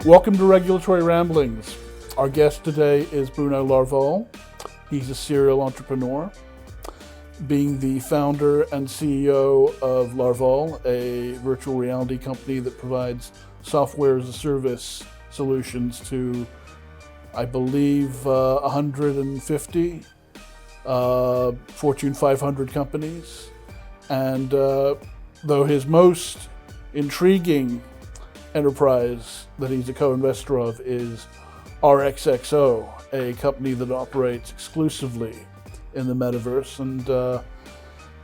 Welcome to Regulatory Ramblings. Our guest today is Bruno Larvol. He's a serial entrepreneur, being the founder and CEO of Larvol, a virtual reality company that provides software as a service solutions to, I believe, 150 Fortune 500 companies. And though his most intriguing enterprise that he's a co-investor of is RXXO, a company that operates exclusively in the metaverse and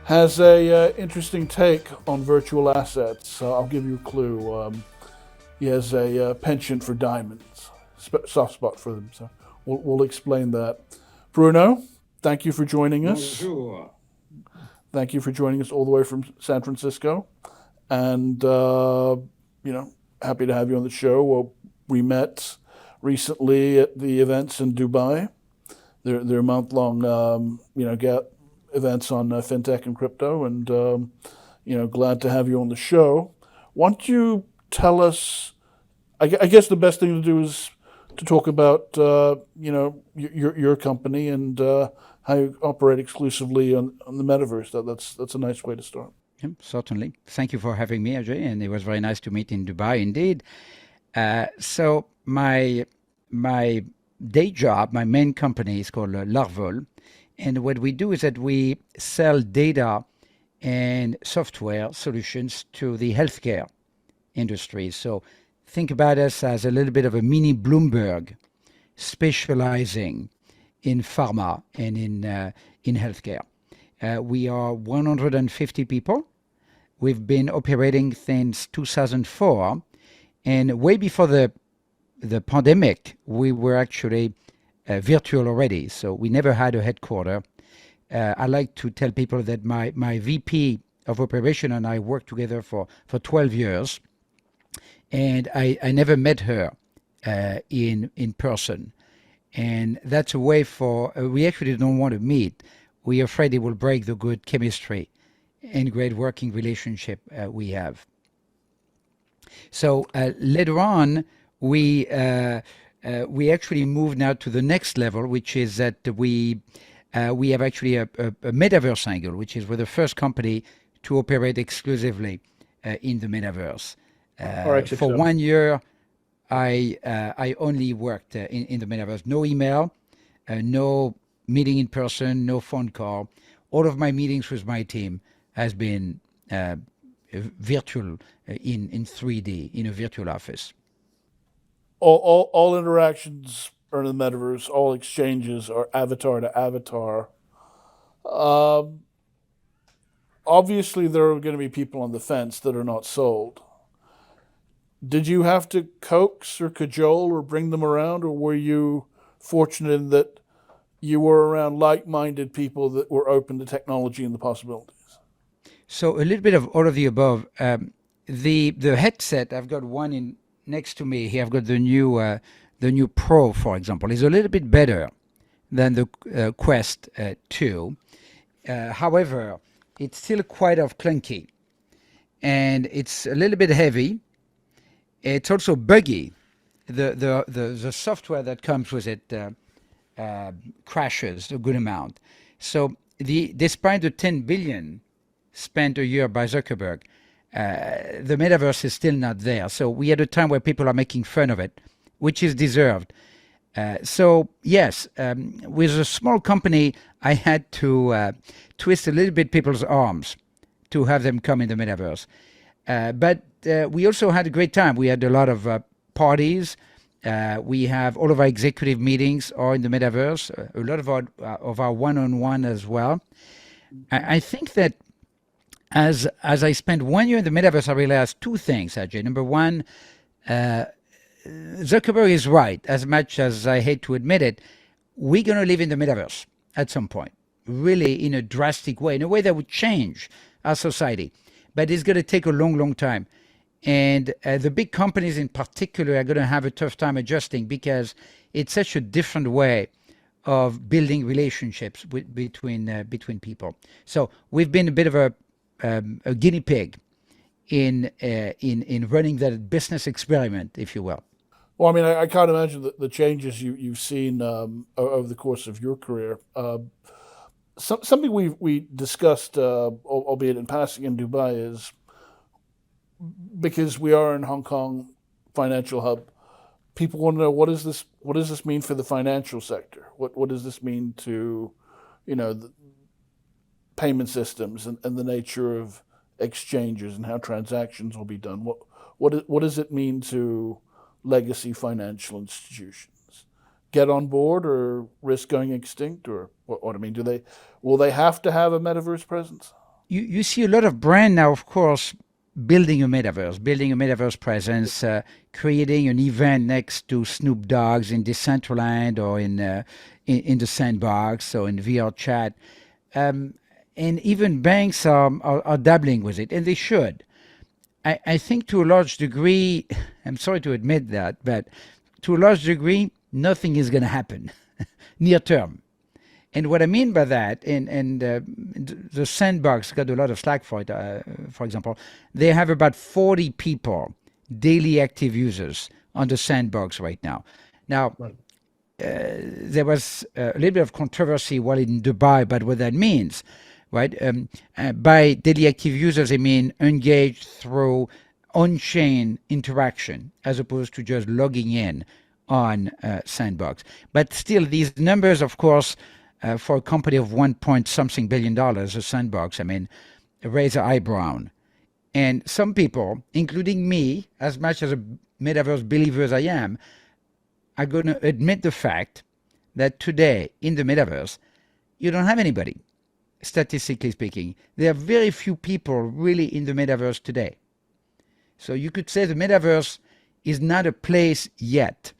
has a interesting take on virtual assets. I'll give you a clue. He has a penchant for diamonds, soft spot for them. So we'll explain that. Bruno, thank you for joining us. Bonjour. Thank you for joining us all the way from San Francisco, and happy to have you on the show. Well, we met recently at the events in Dubai. They're month-long, events on fintech and crypto, and glad to have you on the show. Why don't you tell us? I guess the best thing to do is to talk about your company and how you operate exclusively on the metaverse. That's a nice way to start. Yeah, certainly. Thank you for having me, Ajay, and it was very nice to meet in Dubai indeed. So my day job, my main company is called LARVOL, and what we do is that we sell data and software solutions to the healthcare industry. So think about us as a little bit of a mini Bloomberg, specializing in pharma and in healthcare. We are 150 people. We've been operating since 2004, and way before the pandemic, we were actually virtual already. So we never had a headquarter. I like to tell people that my VP of operation and I worked together for 12 years, and I never met her in person. And that's a way for, we actually don't want to meet. We're afraid it will break the good chemistry and great working relationship we have. So later on, we actually moved now to the next level, which is that we have actually a metaverse angle, which is we're the first company to operate exclusively in the metaverse. For 1 year, I only worked in the metaverse. No email, no meeting in person, no phone call. All of my meetings with my team has been virtual in 3D, in a virtual office. All interactions are in the metaverse. All exchanges are avatar to avatar. Obviously, there are going to be people on the fence that are not sold. Did you have to coax or cajole or bring them around, or were you fortunate in that you were around like-minded people that were open to technology and the possibilities? So a little bit of all of the above. The headset, I've got one in next to me here. I've got the new Pro, for example, is a little bit better than the Quest 2. However, it's still quite clunky, and it's a little bit heavy. It's also buggy. The software that comes with it crashes a good amount. So despite the 10 billion spent a year by Zuckerberg, the metaverse is still not there. So we had a time where people are making fun of it, which is deserved. So yes, with a small company, I had to twist a little bit people's arms to have them come in the metaverse. But we also had a great time. We had a lot of parties. We have all of our executive meetings are in the metaverse, a lot of our one-on-one as well. I think that as I spent 1 year in the metaverse, I realized two things, Ajay. Number one, Zuckerberg is right. As much as I hate to admit it, we're going to live in the metaverse at some point, really in a drastic way, in a way that would change our society. But it's going to take a long, long time. And the big companies in particular are going to have a tough time adjusting because it's such a different way of building relationships between people. So we've been a bit of a guinea pig in running that business experiment, if you will. Well, I mean, I can't imagine the changes you've seen over the course of your career. Something we discussed, albeit in passing, in Dubai, is because we are in Hong Kong financial hub. People want to know what does this mean for the financial sector? What does this mean to, the payment systems and the nature of exchanges and how transactions will be done? What does it mean to legacy financial institutions? Get on board or risk going extinct, or what I mean? Will they have to have a metaverse presence? You see a lot of brand now, of course, building a metaverse presence, creating an event next to Snoop Dogg's in Decentraland or in the Sandbox or in VR Chat. And even banks are dabbling with it, and they should. I think to a large degree, I'm sorry to admit that, but to a large degree, nothing is going to happen near term. And what I mean by that, and the Sandbox got a lot of slack for it, for example, they have about 40 people, daily active users on the Sandbox right now. Now, Right. There was a little bit of controversy while in Dubai about what that means, right? By daily active users, I mean engaged through on-chain interaction as opposed to just logging in on Sandbox. But still, these numbers, of course, for a company of 1 point something billion, a Sandbox, I mean, raise an eyebrow. And some people, including me, as much as a metaverse believer as I am, are going to admit the fact that today in the metaverse, you don't have anybody, statistically speaking. There are very few people really in the metaverse today. So you could say the metaverse is not a place yet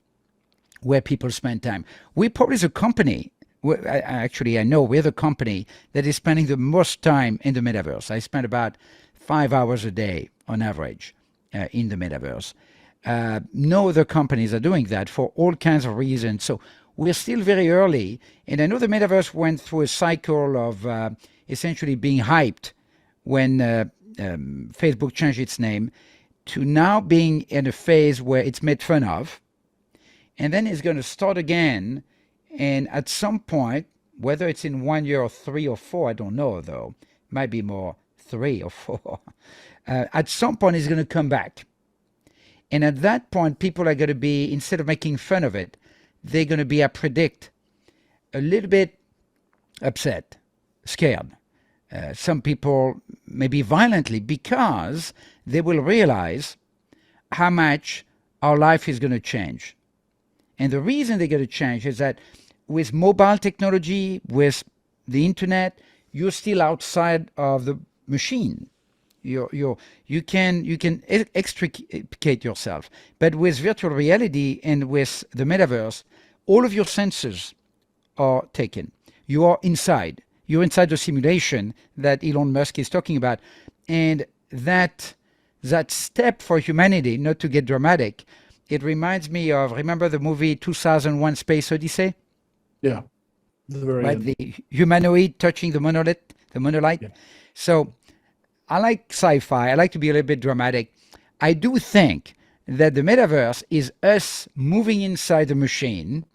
where people spend time. We probably, as a company, I know we're the company that is spending the most time in the metaverse. I spend about 5 hours a day on average in the metaverse. No other companies are doing that for all kinds of reasons. So we're still very early. And I know the metaverse went through a cycle of essentially being hyped when Facebook changed its name to now being in a phase where it's made fun of. And then it's going to start again. And at some point, whether it's in 1 year or 3 or 4, I don't know though, might be more 3 or 4. At some point, it's going to come back. And at that point, people are going to be, instead of making fun of it, they're going to be, I predict, a little bit upset, scared. Some people maybe violently, because they will realize how much our life is going to change. And the reason they're going to change is that with mobile technology, with the internet, you're still outside of the machine. You can extricate yourself. But with virtual reality and with the metaverse, all of your senses are taken. You are inside. You're inside the simulation that Elon Musk is talking about. And that step for humanity, not to get dramatic, it reminds me of, remember the movie 2001 Space Odyssey? Yeah. The very Right, end. the humanoid touching the monolith. Yeah. So I like sci-fi. I like to be a little bit dramatic. I do think that the metaverse is us moving inside the machine,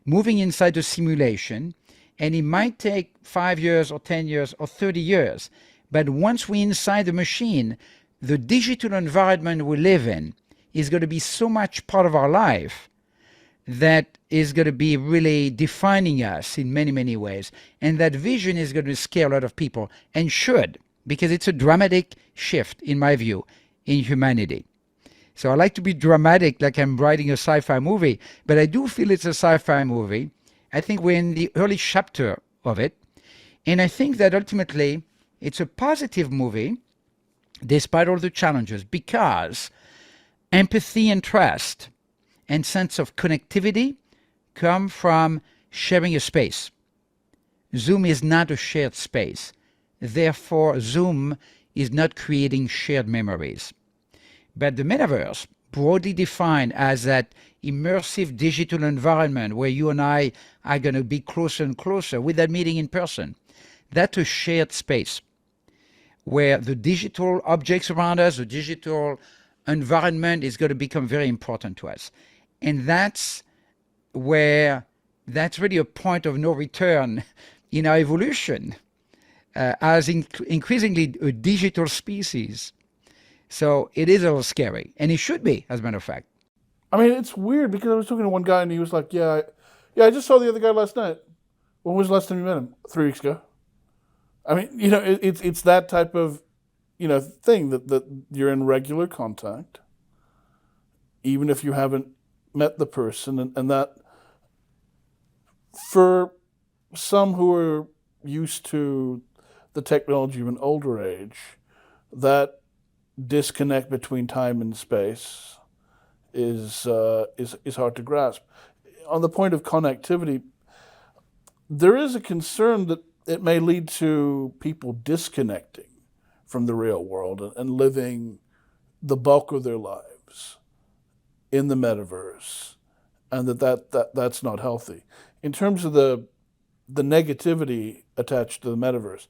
moving inside the simulation, and it might take 5 years or 10 years or 30 years. But once we're inside the machine, the digital environment we live in is going to be so much part of our life that is going to be really defining us in many, many ways. And that vision is going to scare a lot of people, and should, because it's a dramatic shift, in my view, in humanity. So I like to be dramatic, like I'm writing a sci-fi movie, but I do feel it's a sci-fi movie. I think we're in the early chapter of it. And I think that ultimately it's a positive movie, despite all the challenges, because empathy and trust and sense of connectivity come from sharing a space. Zoom is not a shared space. Therefore, Zoom is not creating shared memories. But the metaverse, broadly defined as that immersive digital environment where you and I are going to be closer and closer without meeting in person, that's a shared space where the digital objects around us, the digital environment is going to become very important to us. And that's really a point of no return in our evolution as increasingly a digital species. So it is a little scary, and it should be, as a matter of fact. I mean, it's weird because I was talking to one guy and he was like, yeah, I just saw the other guy last night. When was the last time you met him? 3 weeks ago. I mean, it's that type of, thing that you're in regular contact, even if you haven't met the person, and that for some who are used to the technology of an older age, that disconnect between time and space is hard to grasp. On the point of connectivity, there is a concern that it may lead to people disconnecting from the real world and living the bulk of their lives in the metaverse, and that's not healthy. In terms of the negativity attached to the metaverse,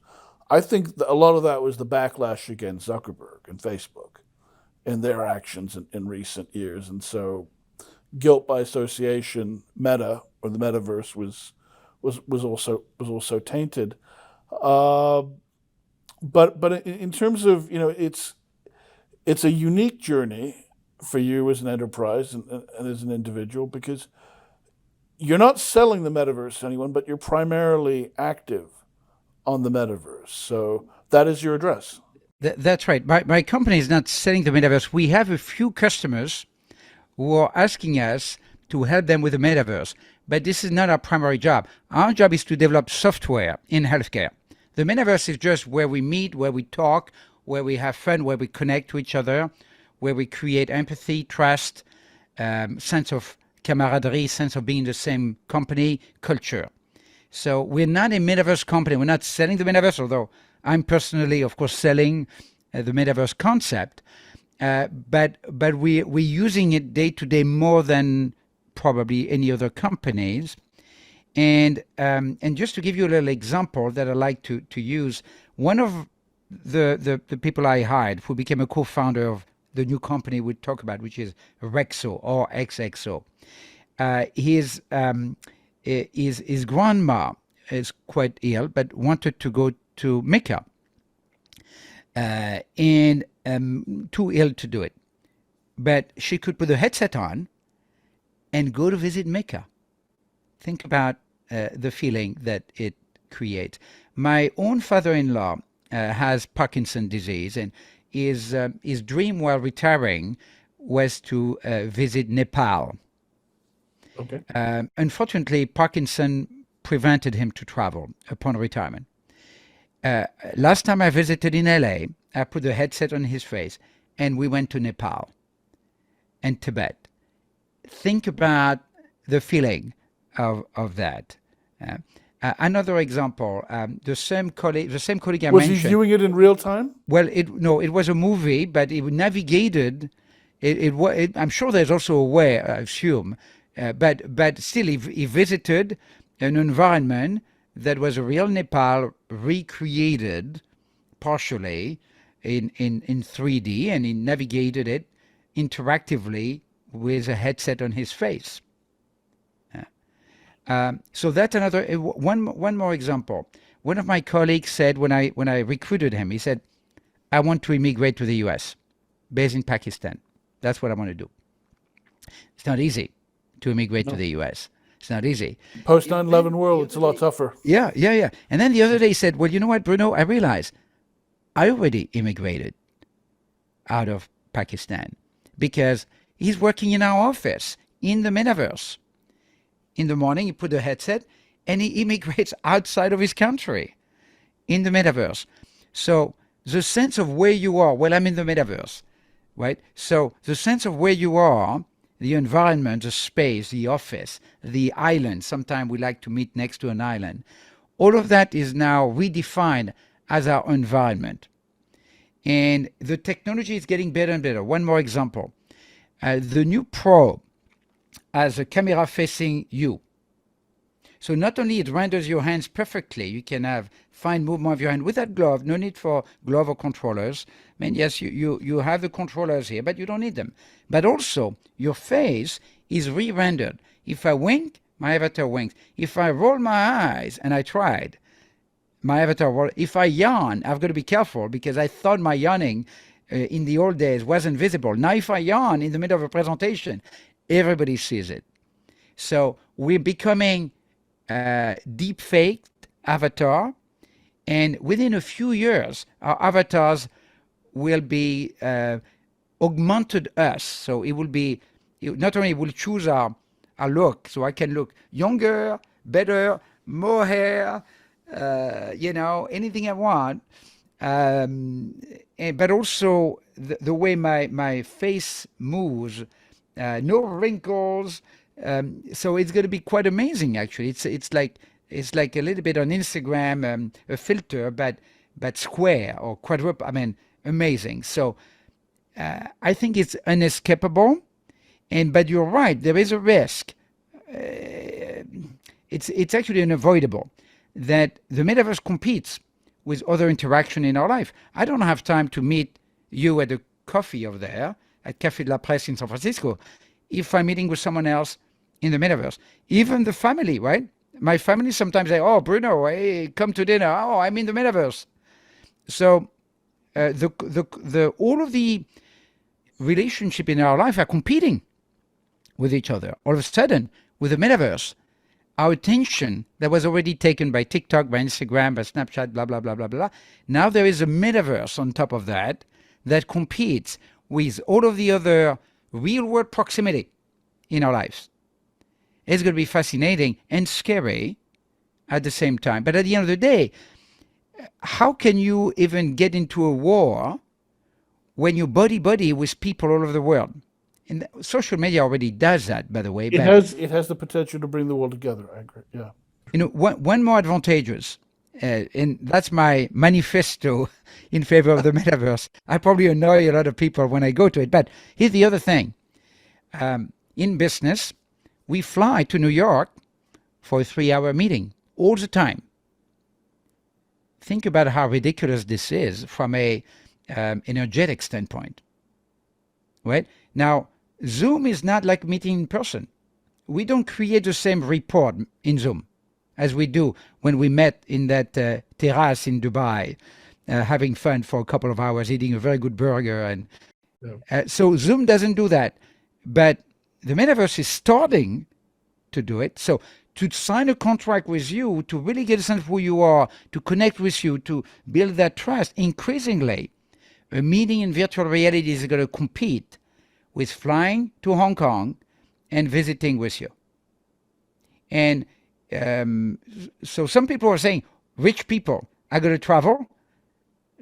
I think a lot of that was the backlash against Zuckerberg and Facebook and their actions in recent years, and so guilt by association, Meta or the metaverse was also tainted. But in terms of it's a unique journey for you as an enterprise and as an individual, because you're not selling the metaverse to anyone, but you're primarily active on the metaverse. So that is your address. That's right. My company is not selling the metaverse. We have a few customers who are asking us to help them with the metaverse, but this is not our primary job. Our job is to develop software in healthcare. The metaverse is just where we meet, where we talk, where we have fun, where we connect to each other, where we create empathy, trust, sense of camaraderie, sense of being in the same company, culture. So we're not a metaverse company. We're not selling the metaverse, although I'm personally, of course, selling the metaverse concept. But we're using it day to day more than probably any other companies. And just to give you a little example that I like to use, one of the people I hired who became a co-founder of the new company we talk about, which is RXXO or RXXO, his grandma is quite ill, but wanted to go to Mecca, and too ill to do it. But she could put a headset on and go to visit Mecca. Think about the feeling that it creates. My own father-in-law has Parkinson's disease, and his dream while retiring was to visit Nepal. Okay. Unfortunately, Parkinson prevented him to travel upon retirement. Last time I visited in LA, I put a headset on his face, and we went to Nepal and Tibet. Think about the feeling of that. Another example, the same colleague I Was mentioned. he viewing it in real time? Well, it was a movie, but it navigated. I'm sure there's also a way, I assume, but still, he visited an environment that was a real Nepal recreated partially in 3D, and he navigated it interactively with a headset on his face. So that's another one more example. One of my colleagues said when I recruited him, he said, "I want to immigrate to the U.S., based in Pakistan. That's what I want to do." It's not easy to immigrate to the U.S. It's not easy. Post 9/11 world, it's a lot tougher. Yeah. And then the other day he said, "Well, you know what, Bruno? I realized I already immigrated out of Pakistan because he's working in our office in the metaverse. In the morning, he put a headset and he immigrates outside of his country in the metaverse. So the sense of where you are, well, I'm in the metaverse, right? So the sense of where you are, the environment, the space, the office, the island, sometimes we like to meet next to an island, all of that is now redefined as our environment. And the technology is getting better and better. One more example. The new Pro has a camera facing you. So not only it renders your hands perfectly, you can have fine movement of your hand without glove, no need for glove or controllers. I mean, yes, you have the controllers here, but you don't need them. But also, your face is re-rendered. If I wink, my avatar winks. If I roll my eyes, and I tried, my avatar roll. If I yawn, I've got to be careful because I thought my yawning in the old days wasn't visible. Now if I yawn in the middle of a presentation, everybody sees it. So we're becoming deep faked avatar, and within a few years, our avatars will be augmented us. So it will be, not only will choose our look, so I can look younger, better, more hair, anything I want. But also the way my face moves, no wrinkles. So it's going to be quite amazing. Actually, it's like a little bit on Instagram, a filter, but square or quadruple. I mean, amazing. So I think it's inescapable. But you're right. There is a risk. It's actually unavoidable that the metaverse competes with other interaction in our life. I don't have time to meet you at a coffee over there at Café de la Presse in San Francisco if I'm meeting with someone else in the metaverse. Even the family, right? My family sometimes say, "Oh, Bruno, hey, come to dinner." "Oh, I'm in the metaverse." So all of the relationship in our life are competing with each other. All of a sudden, with the metaverse, our attention that was already taken by TikTok, by Instagram, by Snapchat, blah, blah, blah, blah, blah. Now there is a metaverse on top of that competes with all of the other real-world proximity in our lives. It's going to be fascinating and scary at the same time. But at the end of the day, how can you even get into a war when you buddy with people all over the world? And social media already does that, by the way. It has the potential to bring the world together. I agree. Yeah. One more advantageous, and that's my manifesto in favor of the metaverse. I probably annoy a lot of people when I go to it, but here's the other thing. In business, we fly to New York for a 3-hour meeting all the time. Think about how ridiculous this is from a energetic standpoint, right? Now, Zoom is not like meeting in person. We don't create the same report in Zoom as we do when we met in that terrace in Dubai, having fun for a couple of hours, eating a very good burger. And so Zoom doesn't do that. But the metaverse is starting to do it. So to sign a contract with you, to really get a sense of who you are, to connect with you, to build that trust, increasingly, a meeting in virtual reality is going to compete with flying to Hong Kong and visiting with you. And so some people are saying rich people are going to travel,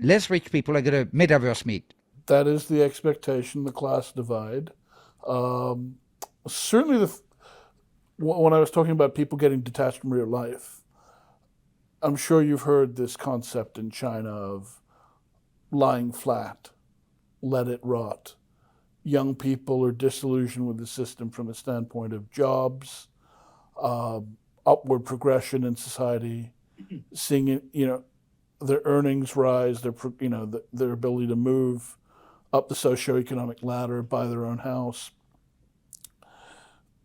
less rich people are going to metaverse meet. That is the expectation, the class divide. Certainly, when I was talking about people getting detached from real life, I'm sure you've heard this concept in China of lying flat, let it rot. Young people are disillusioned with the system from a standpoint of jobs, upward progression in society, seeing their earnings rise, their ability to move up the socioeconomic ladder, buy their own house.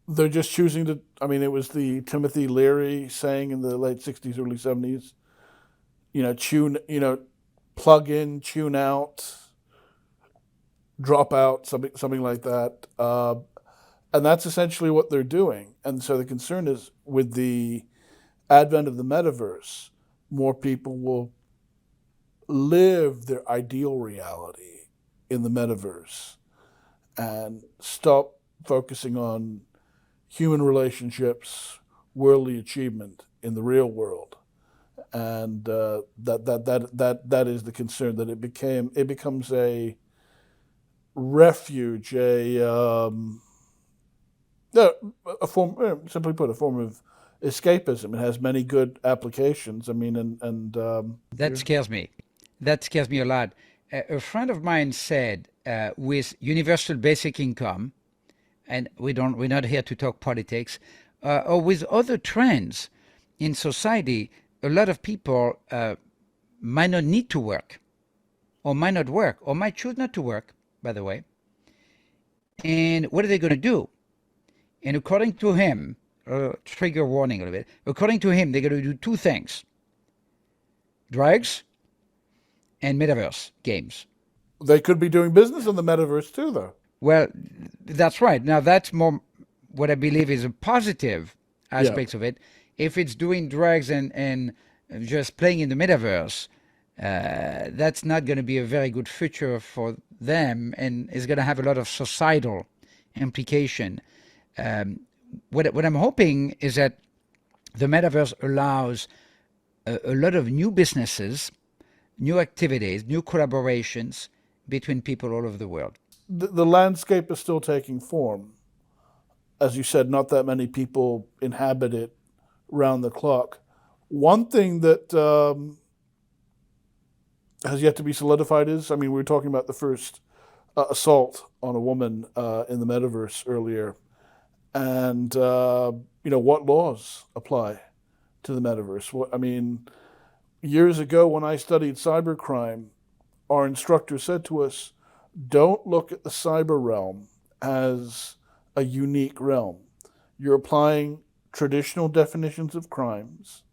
They're just choosing to. I mean, it was the Timothy Leary saying in the late '60s, early '70s. Plug in, tune out, drop out, something like that. And that's essentially what they're doing. And so the concern is with the advent of the metaverse, more people will live their ideal reality in the metaverse and stop focusing on human relationships, worldly achievement in the real world. And that is the concern, that it becomes a refuge, a form, simply put, a form of escapism. It has many good applications. I mean, and that scares me. That scares me a lot. A friend of mine said, with universal basic income, and we're not here to talk politics, or with other trends, in society, a lot of people might not need to work, or might not work, or might choose not to work, by the way. And what are they going to do? And according to him, trigger warning a little bit, according to him, they're going to do two things: drugs and metaverse games. They could be doing business in the metaverse too, though. Well, that's right. Now, that's more what I believe is a positive aspects of it. If it's doing drugs and just playing in the metaverse, that's not going to be a very good future for them, and is going to have a lot of societal implication. What I'm hoping is that the metaverse allows a lot of new businesses, new activities, new collaborations between people all over the world. The landscape is still taking form. As you said, not that many people inhabit it round the clock. One thing that has yet to be solidified is, we were talking about the first assault on a woman in the metaverse earlier, and what laws apply to the metaverse. Years ago when I studied cybercrime, our instructor said to us, don't look at the cyber realm as a unique realm. You're applying traditional definitions of crimes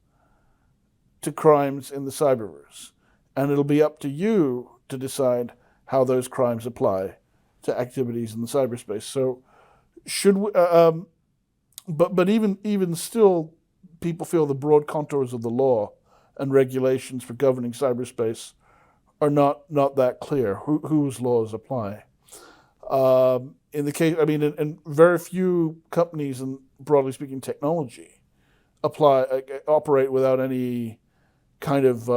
to crimes in the cyberverse, and it'll be up to you to decide how those crimes apply to activities in the cyberspace. So, should we, but even still, people feel the broad contours of the law and regulations for governing cyberspace are not that clear. Whose laws apply? In the case, and very few companies, and broadly speaking, technology, operate without any kind of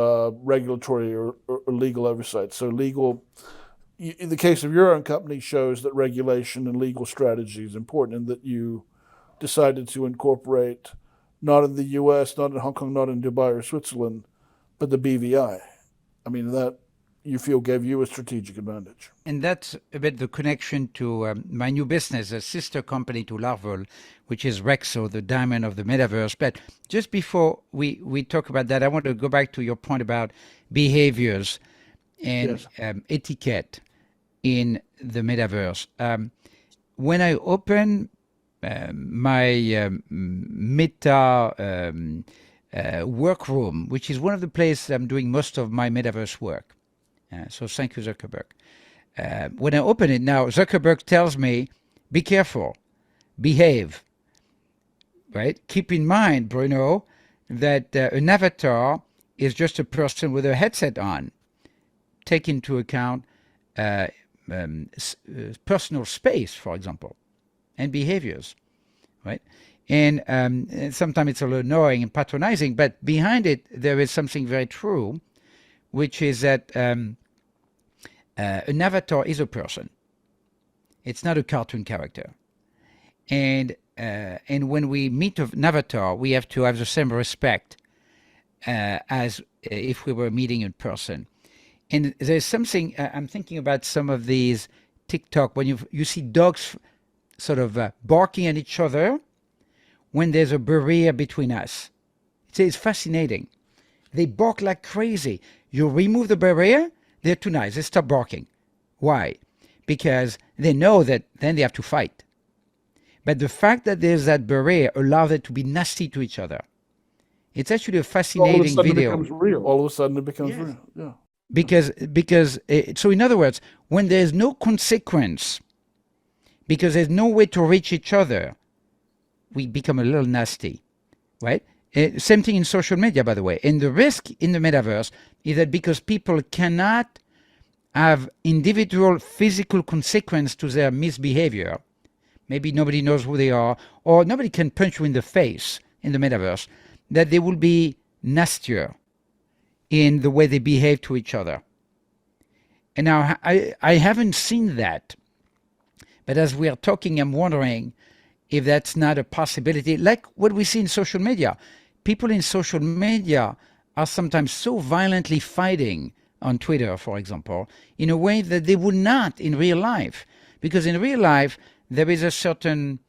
regulatory or legal oversight. So in the case of your own company, shows that regulation and legal strategy is important, and that you decided to incorporate, not in the U.S., not in Hong Kong, not in Dubai or Switzerland, but the BVI. That you feel gave you a strategic advantage. And that's a bit the connection to my new business, a sister company to LARVOL, which is RXXO, the diamond of the metaverse. But just before we talk about that, I want to go back to your point about behaviors and etiquette in the metaverse. When I open my Meta workroom, which is one of the places I'm doing most of my metaverse work, so thank you, Zuckerberg. When I open it now, Zuckerberg tells me, be careful, behave, right? Keep in mind, Bruno, that an avatar is just a person with a headset on. Take into account personal space, for example, and behaviors, right? And sometimes it's a little annoying and patronizing, but behind it, there is something very true, which is that an avatar is a person. It's not a cartoon character. And when we meet an avatar, we have to have the same respect as if we were meeting in person. And there's something, I'm thinking about some of these TikTok, when you see dogs sort of barking at each other when there's a barrier between us. It's fascinating. They bark like crazy. You remove the barrier, they're too nice. They stop barking. Why? Because they know that then they have to fight. But the fact that there's that barrier allows them to be nasty to each other. It's actually a fascinating video. All of a sudden it becomes real. Yeah. Because so in other words, when there's no consequence, because there's no way to reach each other, we become a little nasty, right? Same thing in social media, by the way. And the risk in the metaverse is that because people cannot have individual physical consequence to their misbehavior, maybe nobody knows who they are, or nobody can punch you in the face in the metaverse, that they will be nastier in the way they behave to each other. And now I haven't seen that, but as we are talking, I'm wondering if that's not a possibility, like what we see in social media. People in social media are sometimes so violently fighting on Twitter, for example, in a way that they would not in real life. Because in real life, there is a certain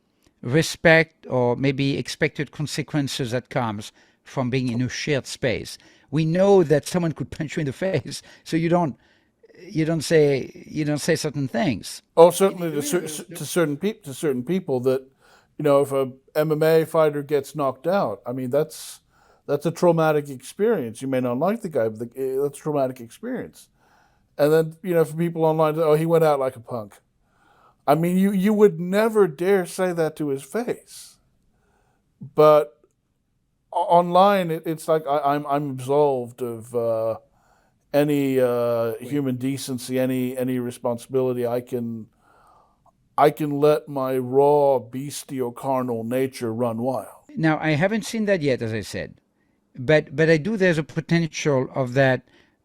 respect or maybe expected consequences that comes from being in a shared space. We know that someone could punch you in the face, so you don't say certain things. Oh, certainly to certain people that, if a MMA fighter gets knocked out, I mean that's a traumatic experience. You may not like the guy, but that's a traumatic experience. And then for people online, oh, he went out like a punk. I mean, you would never dare say that to his face, but online it's like I'm absolved of any human decency, any responsibility. I can let my raw bestial carnal nature run wild. Now, I haven't seen that yet, as I said, but I do. There's a potential of that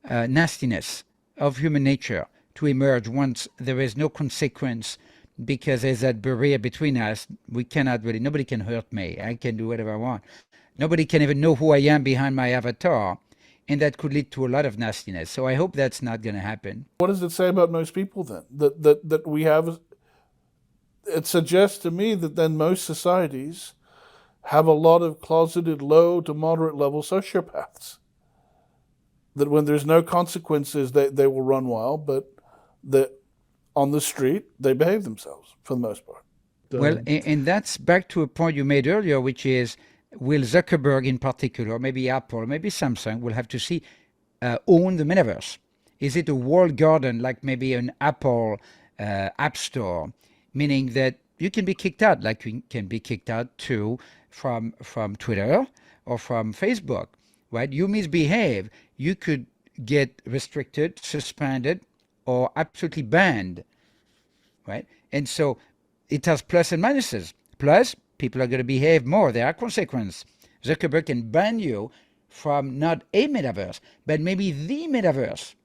nastiness of human nature to emerge once there is no consequence, because there's that barrier between us. We cannot really. Nobody can hurt me. I can do whatever I want. Nobody can even know who I am behind my avatar, and that could lead to a lot of nastiness. So I hope that's not going to happen. What does it say about most people then? That we have. It suggests to me that then most societies have a lot of closeted low to moderate level sociopaths. That when there's no consequences, they will run wild, but that on the street they behave themselves for the most part. Well, and that's back to a point you made earlier, which is, will Zuckerberg in particular, maybe Apple, maybe Samsung, will have to see own the metaverse? Is it a walled garden like maybe an Apple App Store, meaning that you can be kicked out, like you can be kicked out too from Twitter or from Facebook, right? You misbehave, you could get restricted, suspended, or absolutely banned, right? And so it has plus and minuses. Plus, people are going to behave more. There are consequences. Zuckerberg can ban you from not a metaverse, but maybe the metaverse.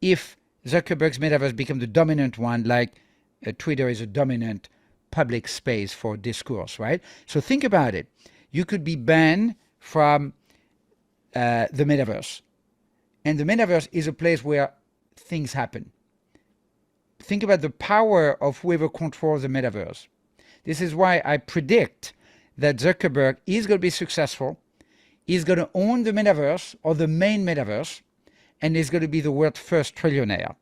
If Zuckerberg's metaverse becomes the dominant one, like Twitter is a dominant public space for discourse, right? So think about it. You could be banned from the metaverse. And the metaverse is a place where things happen. Think about the power of whoever controls the metaverse. This is why I predict that Zuckerberg is going to be successful, is going to own the metaverse or the main metaverse, and is going to be the world's first trillionaire.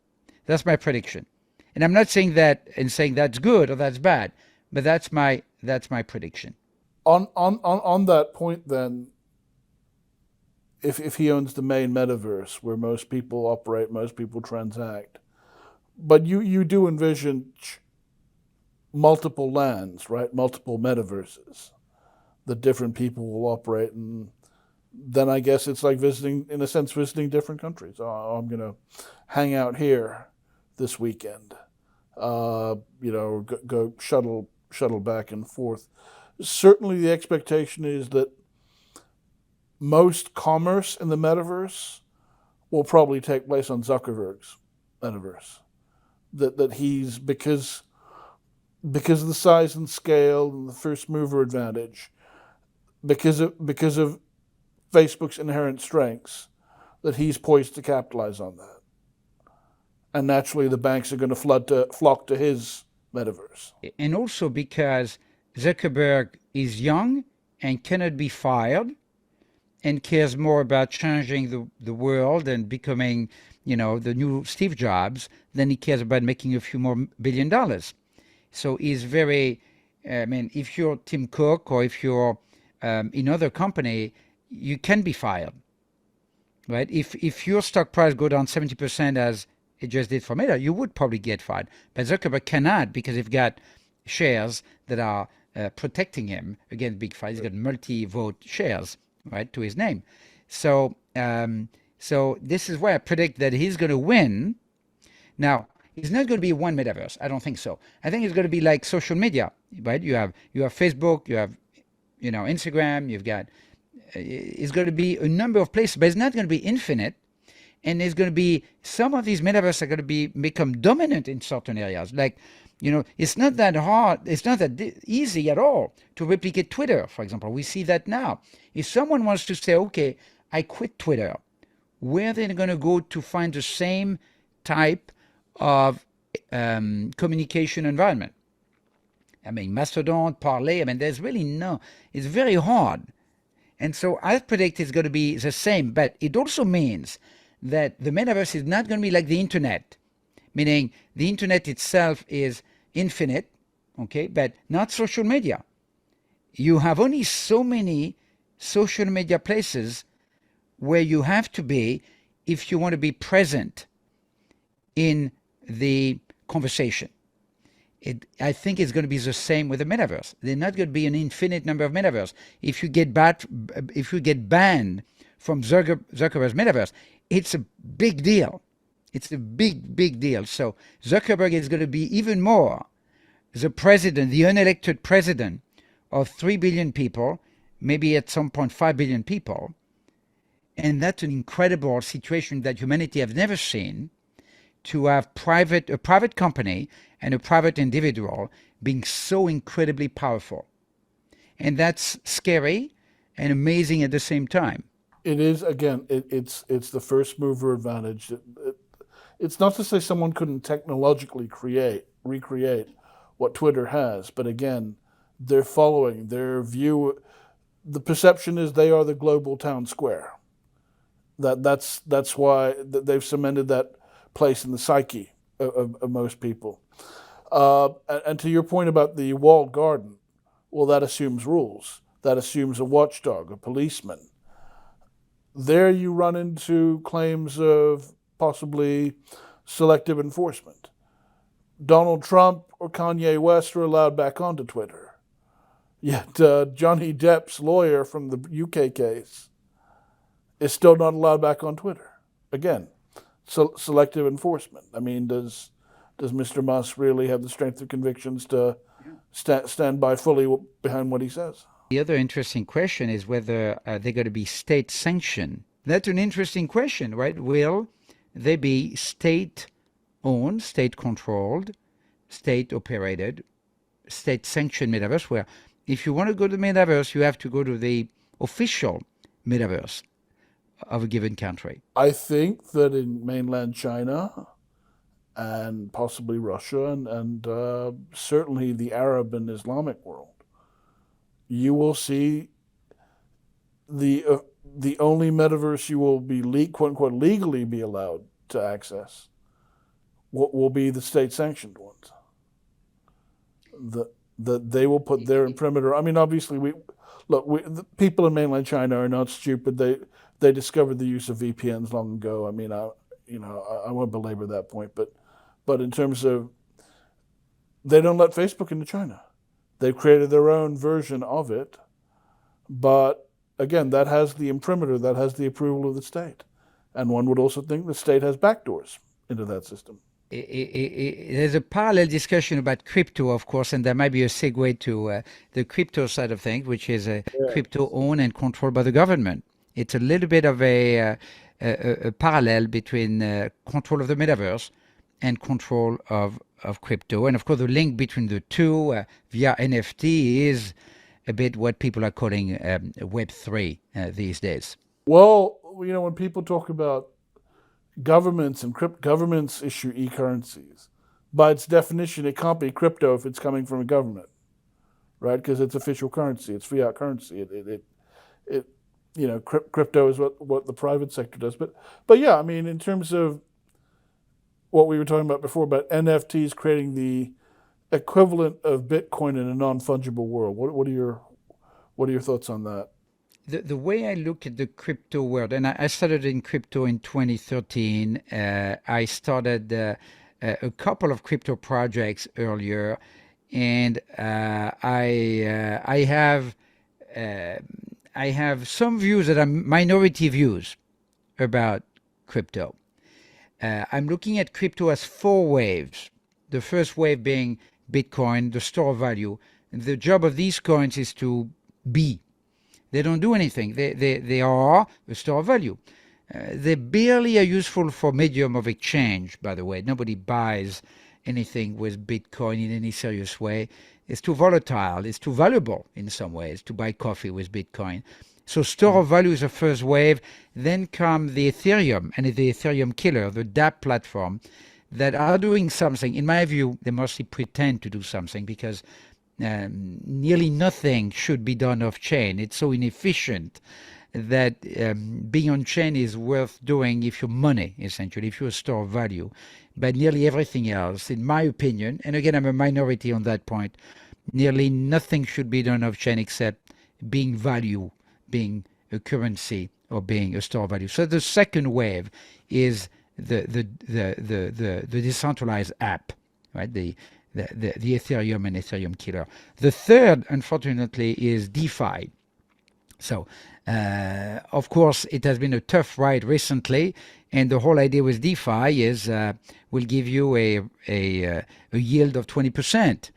That's my prediction. And I'm not saying that and saying that's good or that's bad, but that's my prediction. On that point, then, if he owns the main metaverse where most people operate, most people transact, but you do envision multiple lands, right? Multiple metaverses that different people will operate in. Then I guess it's like visiting different countries. Oh, I'm going to hang out here this weekend. Go shuttle back and forth. Certainly the expectation is that most commerce in the metaverse will probably take place on Zuckerberg's metaverse. That he's, because of the size and scale and the first mover advantage, because of Facebook's inherent strengths, that he's poised to capitalize on that. And naturally the banks are going to flock to his metaverse. And also because Zuckerberg is young and cannot be fired and cares more about changing the world and becoming, the new Steve Jobs than he cares about making a few more $1 billion. So he's very, if you're Tim Cook or if you're in other company, you can be fired, right? If your stock price go down 70% as it just did for Meta, you would probably get fired. But Zuckerberg cannot, because he's got shares that are protecting him against big fight. He's got multi-vote shares, right, to his name. So this is why I predict that he's going to win. Now, it's not going to be one metaverse. I don't think so. I think it's going to be like social media, right? You have Facebook, you have Instagram, you've got. It's going to be a number of places, but it's not going to be infinite. And there's going to be some of these metaverses are going to become dominant in certain areas. Like, it's not that hard. It's not that easy at all to replicate Twitter, for example. We see that now. If someone wants to say, okay, I quit Twitter, where are they going to go to find the same type of communication environment? Mastodon, Parler, there's really it's very hard. And so I predict it's going to be the same, but it also means that the metaverse is not going to be like the internet, meaning the internet itself is infinite, okay, but not social media. You have only so many social media places where you have to be if you want to be present in the conversation. I think it's going to be the same with the metaverse. There's not going to be an infinite number of metaverse. If you get banned from Zuckerberg's metaverse, it's a big deal. It's a big deal. So Zuckerberg is going to be even more the president, the unelected president of 3 billion people, maybe at some point 5 billion people. And that's an incredible situation that humanity has never seen, to have a private company and a private individual being so incredibly powerful. And that's scary and amazing at the same time. It is, again, it's the first mover advantage. It's not to say someone couldn't technologically recreate what Twitter has, but again, they're following their view. The perception is they are the global town square. That's why they've cemented that place in the psyche of most people. And to your point about the walled garden, well, that assumes rules. That assumes a watchdog, a policeman. There you run into claims of possibly selective enforcement. Donald Trump or Kanye West are allowed back onto Twitter. Yet Johnny Depp's lawyer from the UK case is still not allowed back on Twitter. Again, selective enforcement. I mean, does Mr. Musk really have the strength of convictions to stand by fully behind what he says? The other interesting question is whether they're going to be state sanctioned. That's an interesting question, right? Will they be state-owned, state-controlled, state-operated, state-sanctioned metaverse, where if you want to go to the metaverse, you have to go to the official metaverse of a given country? I think that in mainland China and possibly Russia and certainly the Arab and Islamic world, you will see the only metaverse you will be quote unquote legally be allowed to access will be the state sanctioned ones. That they will put their imprimatur. I mean, obviously, the people in mainland China are not stupid. They discovered the use of VPNs long ago. I mean, I won't belabor that point, but in terms of, they don't let Facebook into China. They've created their own version of it, but again, that has the imprimatur, that has the approval of the state, and one would also think the state has backdoors into that system. There's a parallel discussion about crypto, of course, and there might be a segue to the crypto side of things, which is crypto owned and controlled by the government. It's a little bit of a parallel between control of the metaverse and control of crypto. And of course, the link between the two via NFT is a bit what people are calling Web3 these days. Well, when people talk about governments and governments issue e-currencies, by its definition, it can't be crypto if it's coming from a government, right? Because it's official currency, it's fiat currency. Crypto is what the private sector does. But yeah, I mean, in terms of what we were talking about before about NFTs creating the equivalent of Bitcoin in a non-fungible world, what are your thoughts on that? The way I look at the crypto world, and I started in crypto in 2013. I started a couple of crypto projects earlier, and I have some views that are minority views about crypto. I'm looking at crypto as 4 waves. The first wave being Bitcoin, the store of value. The job of these coins is to be. They don't do anything. They are a store of value. They barely are useful for medium of exchange, by the way. Nobody buys anything with Bitcoin in any serious way. It's too volatile. It's too valuable in some ways to buy coffee with Bitcoin. So store of value is the first wave. Then come the Ethereum and the Ethereum killer, the dApp platform, that are doing something. In my view, they mostly pretend to do something because nearly nothing should be done off-chain. It's so inefficient that being on-chain is worth doing if you're money, essentially, if you're a store of value. But nearly everything else, in my opinion, and again, I'm a minority on that point, nearly nothing should be done off-chain except being value, being a currency, or being a store of value. So the second wave is the decentralized app, right? The Ethereum and Ethereum killer. The third, unfortunately, is DeFi. So, of course, it has been a tough ride recently, and the whole idea with DeFi is we'll give you a yield of 20%.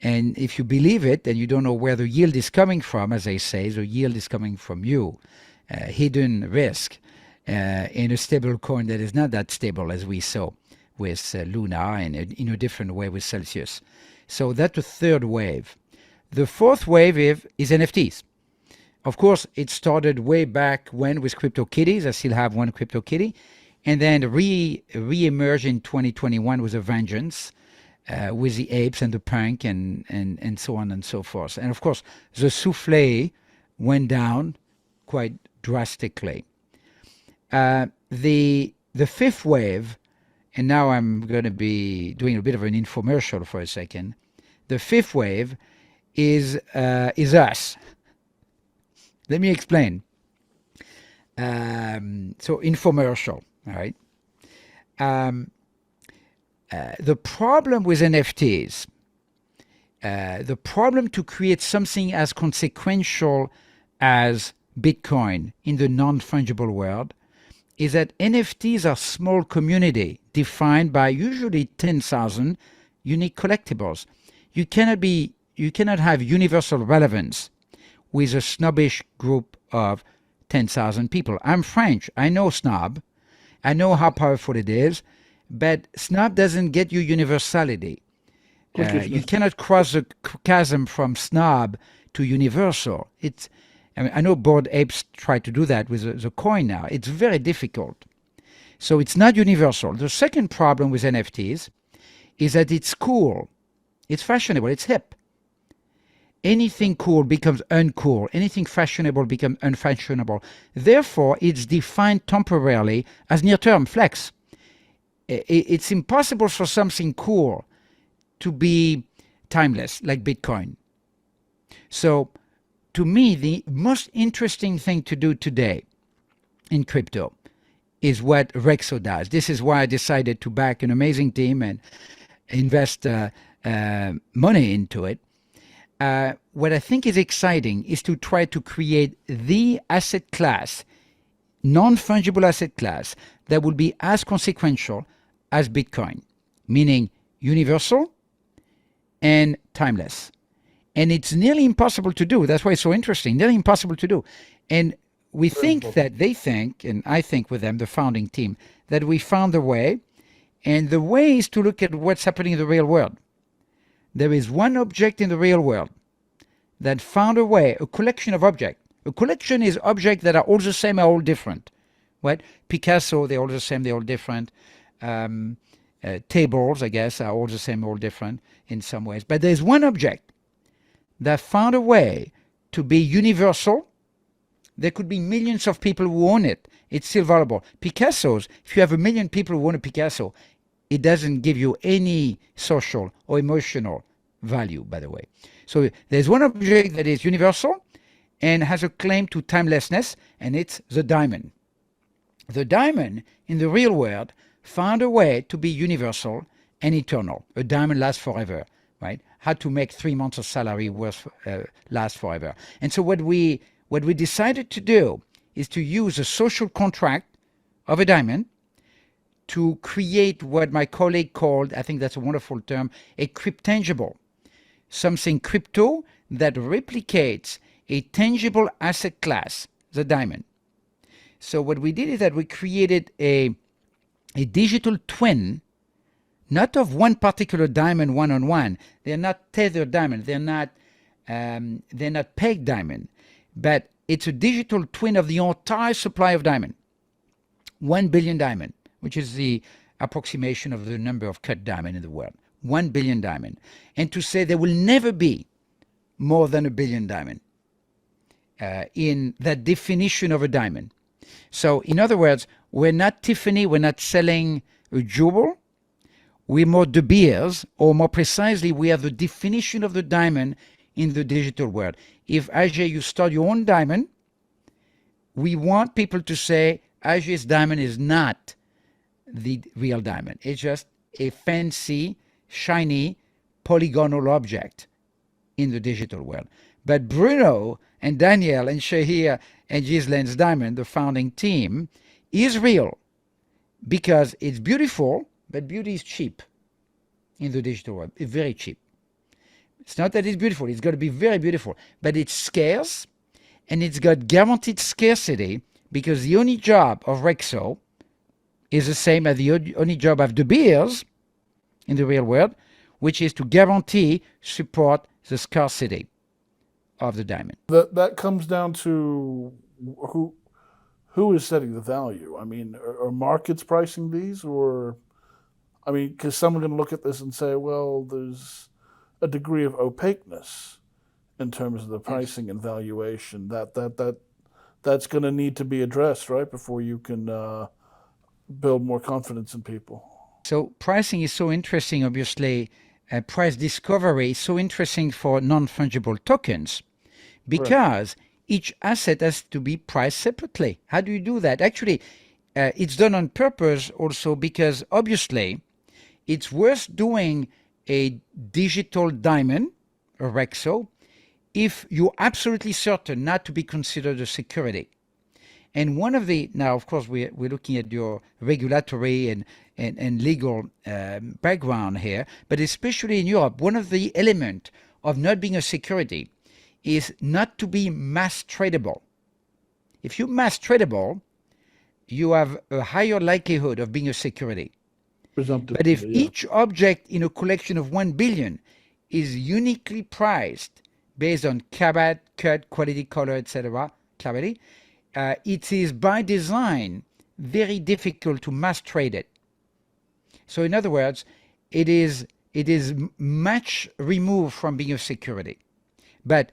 And if you believe it, and you don't know where the yield is coming from, as they say, the yield is coming from you. Hidden risk in a stable coin that is not that stable, as we saw with Luna and in a different way with Celsius. So that's the third wave. The fourth wave is NFTs. Of course, it started way back when with CryptoKitties. I still have one CryptoKitty. And then re-emerged in 2021 with a vengeance, with the apes and the punk and so on and so forth. And of course, the souffle went down quite drastically. The fifth wave, and now I'm going to be doing a bit of an infomercial for a second. The fifth wave is us. Let me explain. So infomercial, all right. The problem with NFTs, the problem to create something as consequential as Bitcoin in the non-fungible world is that NFTs are small community defined by usually 10,000 unique collectibles. You cannot have universal relevance with a snobbish group of 10,000 people. I'm French. I know snob. I know how powerful it is, but snob doesn't get you universality. You cannot cross the chasm from snob to universal. I know Bored Apes try to do that with the coin now. It's very difficult. So it's not universal. The second problem with NFTs is that it's cool. It's fashionable. It's hip. Anything cool becomes uncool. Anything fashionable becomes unfashionable. Therefore, it's defined temporarily as near-term flex. It's impossible for something cool to be timeless, like Bitcoin. So, to me, the most interesting thing to do today in crypto is what RXXO does. This is why I decided to back an amazing team and invest money into it. What I think is exciting is to try to create the asset class, non-fungible asset class, that will be as consequential as Bitcoin, meaning universal and timeless. And it's nearly impossible to do. That's why it's so interesting. Nearly impossible to do. And we think that they think, and I think with them, the founding team, that we found the way. And the way is to look at what's happening in the real world. There is one object in the real world that found a way, a collection of objects. A collection is objects that are all the same, are all different. Right? Picasso, they're all the same, they're all different. Tables, I guess, are all the same, all different in some ways. But there's one object that found a way to be universal. There could be millions of people who own it. It's still valuable. Picasso's, if you have 1 million people who own a Picasso, it doesn't give you any social or emotional value, by the way. So there's one object that is universal and has a claim to timelessness, and it's the diamond. The diamond, in the real world, found a way to be universal and eternal. A diamond lasts forever, right? Had to make 3 months of salary last forever. And so what we decided to do is to use a social contract of a diamond to create what my colleague called, I think that's a wonderful term, a cryptangible. Something crypto that replicates a tangible asset class, the diamond. So what we did is that we created a digital twin, not of one particular diamond one-on-one. They're not tethered diamond. They're not pegged diamond. But it's a digital twin of the entire supply of diamond. 1 billion diamond, which is the approximation of the number of cut diamond in the world. 1 billion diamond. And to say there will never be more than a billion diamond in that definition of a diamond. So in other words, we're not Tiffany, we're not selling a jewel, we're more De Beers, or more precisely, we have the definition of the diamond in the digital world. If Ajay, you start your own diamond, we want people to say Ajay's diamond is not the real diamond. It's just a fancy, shiny, polygonal object in the digital world. But Bruno and Daniel and Shahir and Ghislaine's diamond, the founding team, is real because it's beautiful, but beauty is cheap in the digital world. It's very cheap. It's not that it's beautiful. It's got to be very beautiful, but it's scarce, and it's got guaranteed scarcity because the only job of RXXO is the same as the only job of De Beers in the real world, which is to guarantee, support the scarcity of the diamond. That comes down to who is setting the value. I mean, are markets pricing these, or I mean, because someone's going to look at this and say, well, there's a degree of opaqueness in terms of the pricing and valuation that's going to need to be addressed, right, before you can build more confidence in people. So pricing is so interesting, obviously. Price discovery is so interesting for non-fungible tokens because each asset has to be priced separately. How do you do that? Actually, it's done on purpose also because obviously it's worth doing a digital diamond, a RXXO, if you're absolutely certain not to be considered a security. And one of the, now of course we're looking at your regulatory and legal background here, but especially in Europe, one of the elements of not being a security is not to be mass tradable. If you're mass tradable, you have a higher likelihood of being a security. But if each object in a collection of 1 billion is uniquely priced based on carat, cut, quality, color, etc., clarity, it is by design very difficult to mass trade it. So in other words, it is much removed from being a security. But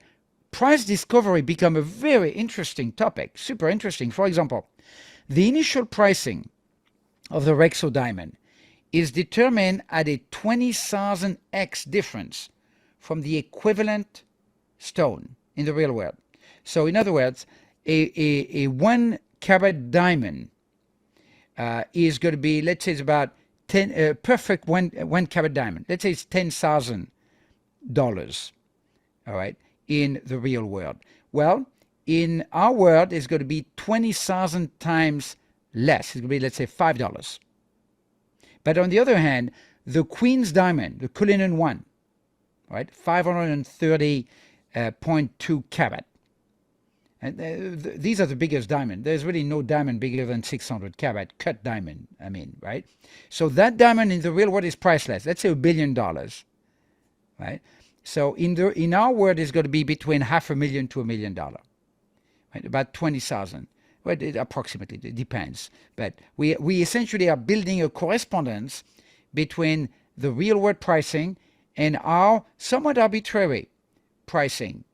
price discovery become a very interesting topic, super interesting. For example, the initial pricing of the RXXO diamond is determined at a 20,000x difference from the equivalent stone in the real world. So in other words, a 1 carat diamond is going to be, let's say it's about 10, perfect one carat diamond. Let's say it's $10,000, all right, in the real world. Well, in our world, it's going to be 20,000 times less. It's going to be, let's say, $5. But on the other hand, the Queen's diamond, the Cullinan one, right, 530.2 carat. And these are the biggest diamond. There's really no diamond bigger than 600 carat cut diamond, I mean, right? So that diamond in the real world is priceless. Let's say $1 billion, right? So in our world, it's going to be between $500,000 to $1 million, right? About 20,000. Well, approximately, it depends. But we essentially are building a correspondence between the real world pricing and our somewhat arbitrary pricing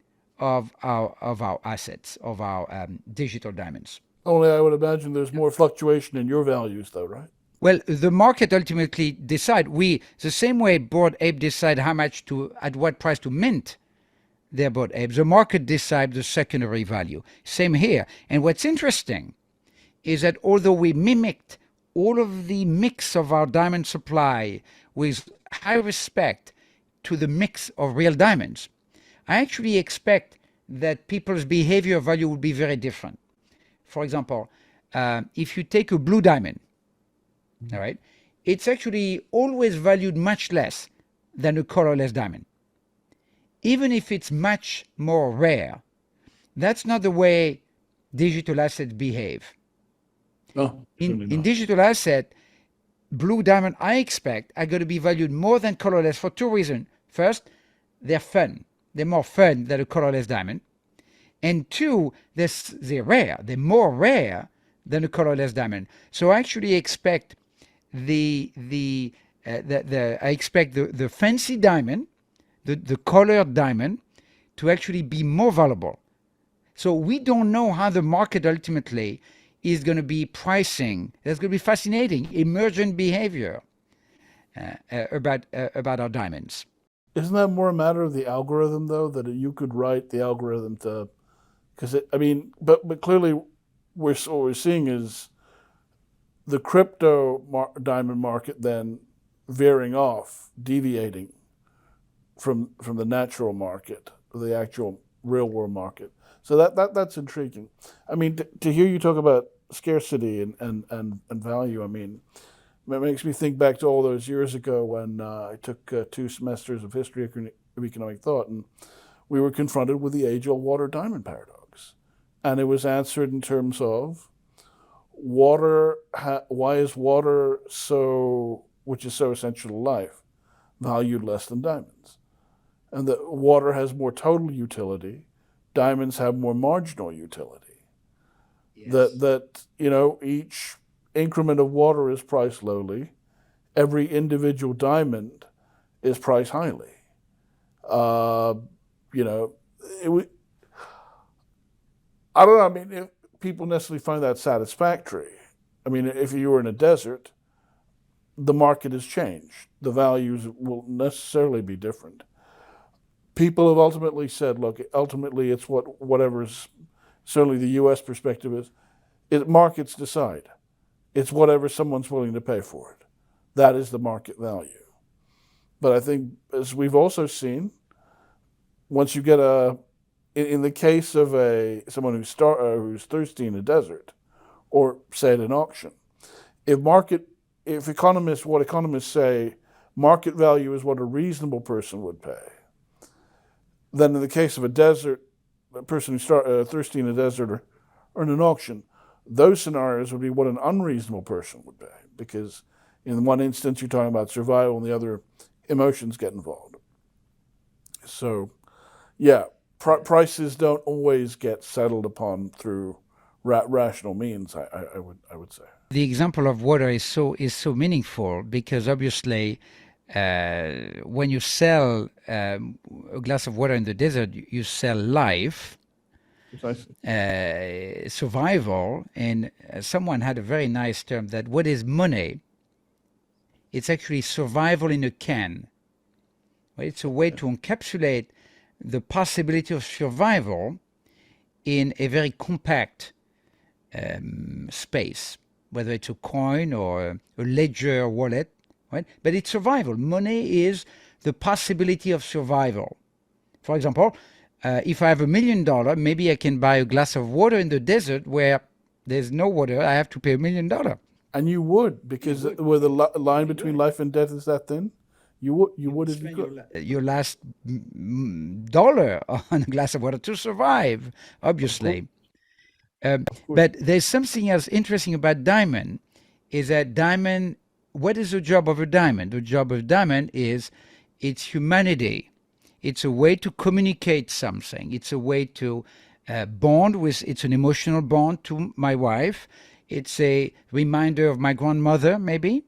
of our assets, of our digital diamonds. Only I would imagine there's more fluctuation in your values, though, right? Well, the market ultimately decide. The same way Bored Ape decide at what price to mint their Bored Apes, the market decide the secondary value. Same here. And what's interesting is that although we mimicked all of the mix of our diamond supply with high respect to the mix of real diamonds, I actually expect that people's behavior value will be very different. For example, if you take a blue diamond, all right, it's actually always valued much less than a colorless diamond. Even if it's much more rare, that's not the way digital assets behave. No, in digital asset, blue diamond, I expect, are going to be valued more than colorless for two reasons. First, they're fun. They're more fun than a colorless diamond. And two, they're rare. They're more rare than a colorless diamond. So I actually expect the fancy diamond, the colored diamond, to actually be more valuable. So we don't know how the market ultimately is going to be pricing. That's going to be fascinating, emergent behavior about our diamonds. Isn't that more a matter of the algorithm, though, that you could write the algorithm to? Because but clearly, what we're seeing is the diamond market then veering off, deviating from the natural market, the actual real world market. So that's intriguing. I mean, to hear you talk about scarcity and value, I mean, it makes me think back to all those years ago when I took 2 semesters of history of economic thought, and we were confronted with the age-old water diamond paradox, and it was answered in terms of water. Why is water which is so essential to life, valued less than diamonds? And that water has more total utility, diamonds have more marginal utility. Yes. That each increment of water is priced lowly, every individual diamond is priced highly. I don't know. I mean, if people necessarily find that satisfactory. I mean, if you were in a desert, the market has changed. The values will necessarily be different. People have ultimately said, look, ultimately it's whatever's, certainly the U.S. perspective is, markets decide. It's whatever someone's willing to pay for it. That is the market value. But I think, as we've also seen, once you get in the case of someone who's thirsty in a desert, or say at an auction, if economists say market value is what a reasonable person would pay, then in the case of a person who's thirsty in a desert or in an auction, those scenarios would be what an unreasonable person would pay, because in one instance you're talking about survival and the other emotions get involved. So, yeah, prices don't always get settled upon through rational means, I would say. The example of water is so meaningful because obviously when you sell a glass of water in the desert, you sell life, survival, and someone had a very nice term that what is money? It's actually survival in a can. It's a way to encapsulate the possibility of survival in a very compact space, whether it's a coin or a ledger wallet, right? But it's survival. Money is the possibility of survival. For example, if I have $1 million, maybe I can buy a glass of water in the desert where there's no water. I have to pay $1 million. And you would, because where the line between life and death is that thin, you would if you could. Your last dollar on a glass of water to survive, obviously. But there's something else interesting about diamond, is that diamond, what is the job of a diamond? The job of a diamond is it's humanity. It's a way to communicate something. It's a way to bond with, it's an emotional bond to my wife. It's a reminder of my grandmother, maybe.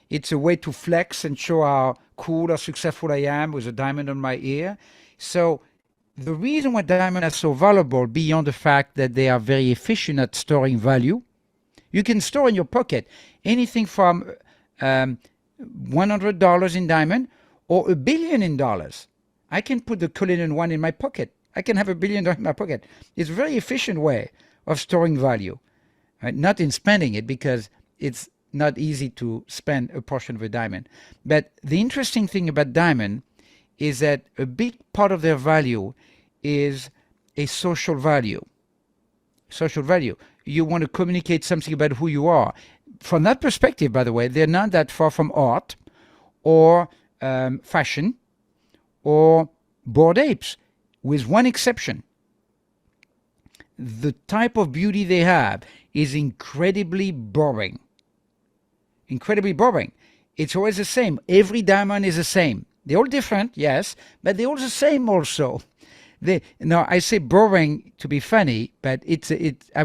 It's a way to flex and show how cool or successful I am with a diamond on my ear. So the reason why diamonds are so valuable, beyond the fact that they are very efficient at storing value, you can store in your pocket anything from $100 in diamond or $1 billion in dollars. I can put the Cullinan one in my pocket. I can have $1 billion in my pocket. It's a very efficient way of storing value, right? Not in spending it, because it's not easy to spend a portion of a diamond. But the interesting thing about diamond is that a big part of their value is a social value. Social value. You want to communicate something about who you are. From that perspective, by the way, they're not that far from art or fashion or Bored Apes, with one exception. The type of beauty they have is incredibly boring. Incredibly boring. It's always the same. Every diamond is the same. They're all different, yes, but they're all the same also. Now, I say boring to be funny, but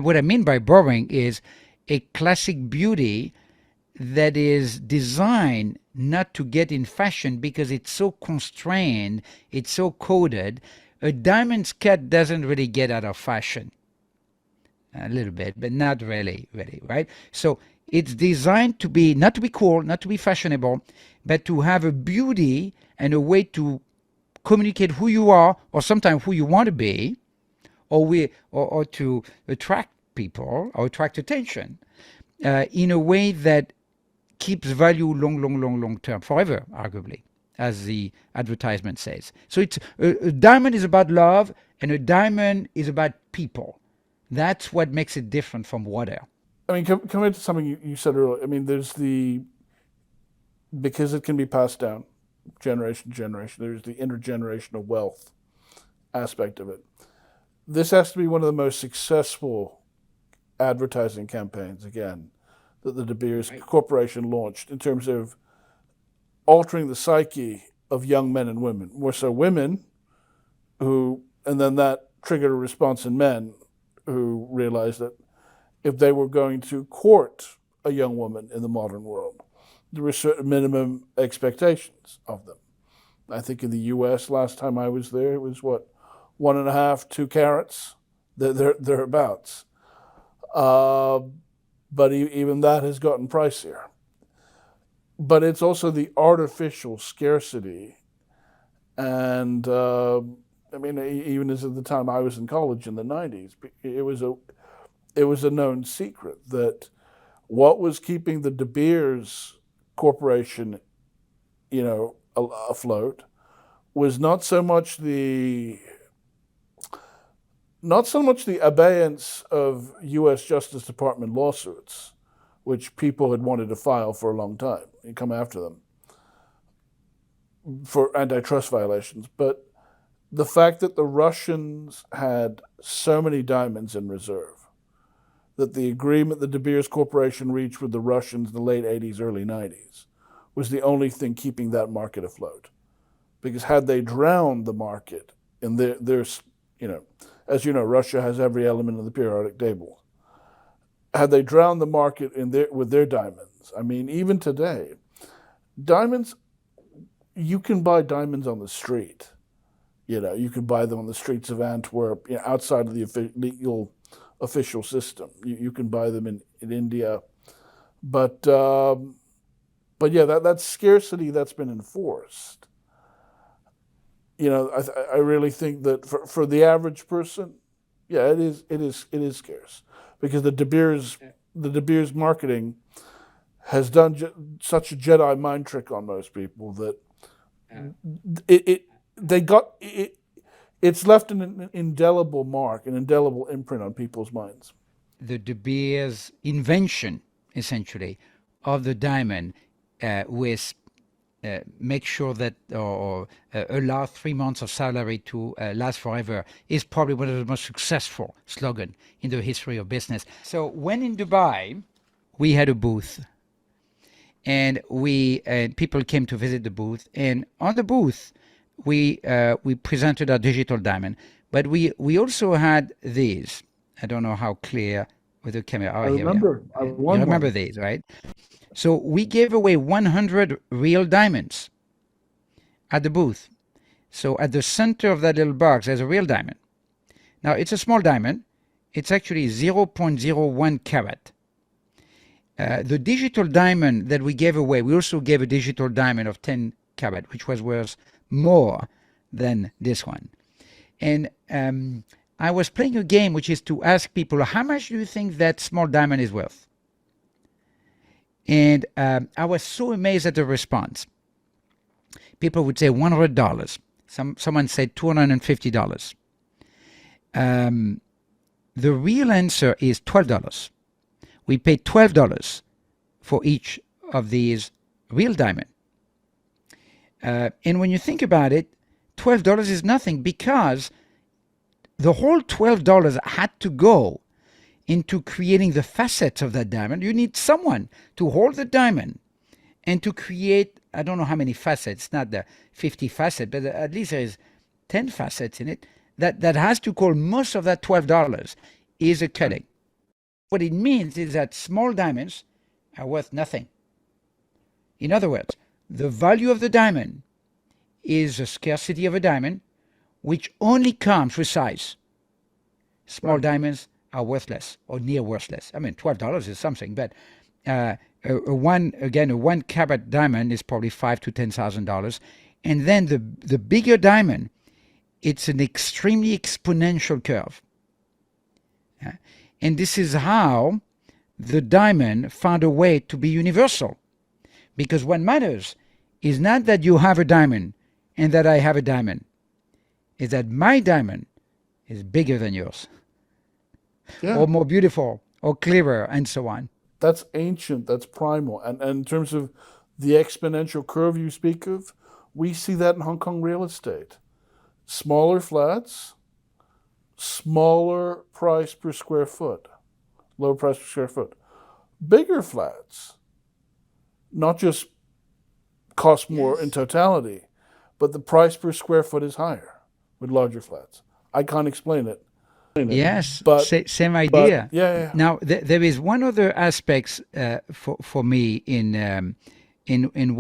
what I mean by boring is a classic beauty that is designed not to get in fashion because it's so constrained, it's so coded, a diamond's cut doesn't really get out of fashion. A little bit, but not really, right? So it's designed to be, not to be cool, not to be fashionable, but to have a beauty and a way to communicate who you are, or sometimes who you want to be, or to attract people or attract attention in a way that keeps value long term, forever, arguably, as the advertisement says. So it's a diamond is about love, and a diamond is about people. That's what makes it different from water. I mean, coming to something you said earlier, I mean, because it can be passed down generation to generation, there's the intergenerational wealth aspect of it. This has to be one of the most successful advertising campaigns, again, that the De Beers Corporation launched in terms of altering the psyche of young men and women, more so women and then that triggered a response in men who realized that if they were going to court a young woman in the modern world, there were certain minimum expectations of them. I think in the U.S. last time I was there, it was 1.5, 2 carats, thereabouts. But even that has gotten pricier. But it's also the artificial scarcity, and I mean, even as at the time I was in college in the 90s, it was a known secret that what was keeping the De Beers Corporation, afloat was not so much the abeyance of U.S. Justice Department lawsuits, which people had wanted to file for a long time and come after them for antitrust violations, but the fact that the Russians had so many diamonds in reserve, that the agreement the De Beers Corporation reached with the Russians in the late 80s, early 90s, was the only thing keeping that market afloat. Because had they drowned the market in there's, as you know, Russia has every element of the periodic table. Had they drowned the market with their diamonds, I mean, even today, diamonds, you can buy diamonds on the street. You can buy them on the streets of Antwerp, outside of the legal official system. You can buy them in India. But yeah, that scarcity that's been enforced, I really think that for the average person, yeah, it is scarce, because the De Beers marketing has done such a Jedi mind trick on most people that it's left an indelible mark, an indelible imprint on people's minds. The De Beers invention, essentially, of the diamond with make sure that or allow 3 months of salary to last forever is probably one of the most successful slogans in the history of business. So when in Dubai, we had a booth, and people came to visit the booth, and on the booth we presented our digital diamond, but we also had these. I don't know how clear with the camera. I remember. You remember these, right? So we gave away 100 real diamonds at the booth. So at the center of that little box, there's a real diamond. Now, it's a small diamond. It's actually 0.01 carat. The digital diamond that we gave away, we also gave a digital diamond of 10 carat, which was worth more than this one. And I was playing a game, which is to ask people, how much do you think that small diamond is worth? And I was so amazed at the response. People would say $100. Someone said $250. The real answer is $12. We paid $12 for each of these real diamond. And when you think about it, $12 is nothing, because the whole $12 had to go into creating the facets of that diamond. You need someone to hold the diamond and to create, I don't know how many facets, not the 50 facets, but at least there is 10 facets in it. That has to call most of that $12 is a cutting. What it means is that small diamonds are worth nothing. In other words, the value of the diamond is the scarcity of a diamond, which only comes with size. Small Right. diamonds are worthless or near worthless. I mean, $12 is something, but a one carat diamond is probably $5,000 to $10,000, and then the bigger diamond, it's an extremely exponential curve. And this is how the diamond found a way to be universal. Because what matters is not that you have a diamond and that I have a diamond, is that my diamond is bigger than yours, Yeah. or more beautiful, or clearer, and so on. That's ancient, that's primal. And in terms of the exponential curve you speak of, we see that in Hong Kong real estate. Smaller flats, smaller price per square foot, lower price per square foot. Bigger flats, not just cost more in Yes. totality, but the price per square foot is higher with larger flats. I can't explain it, Yes, but same idea. yeah. Now, there is one other aspect for me in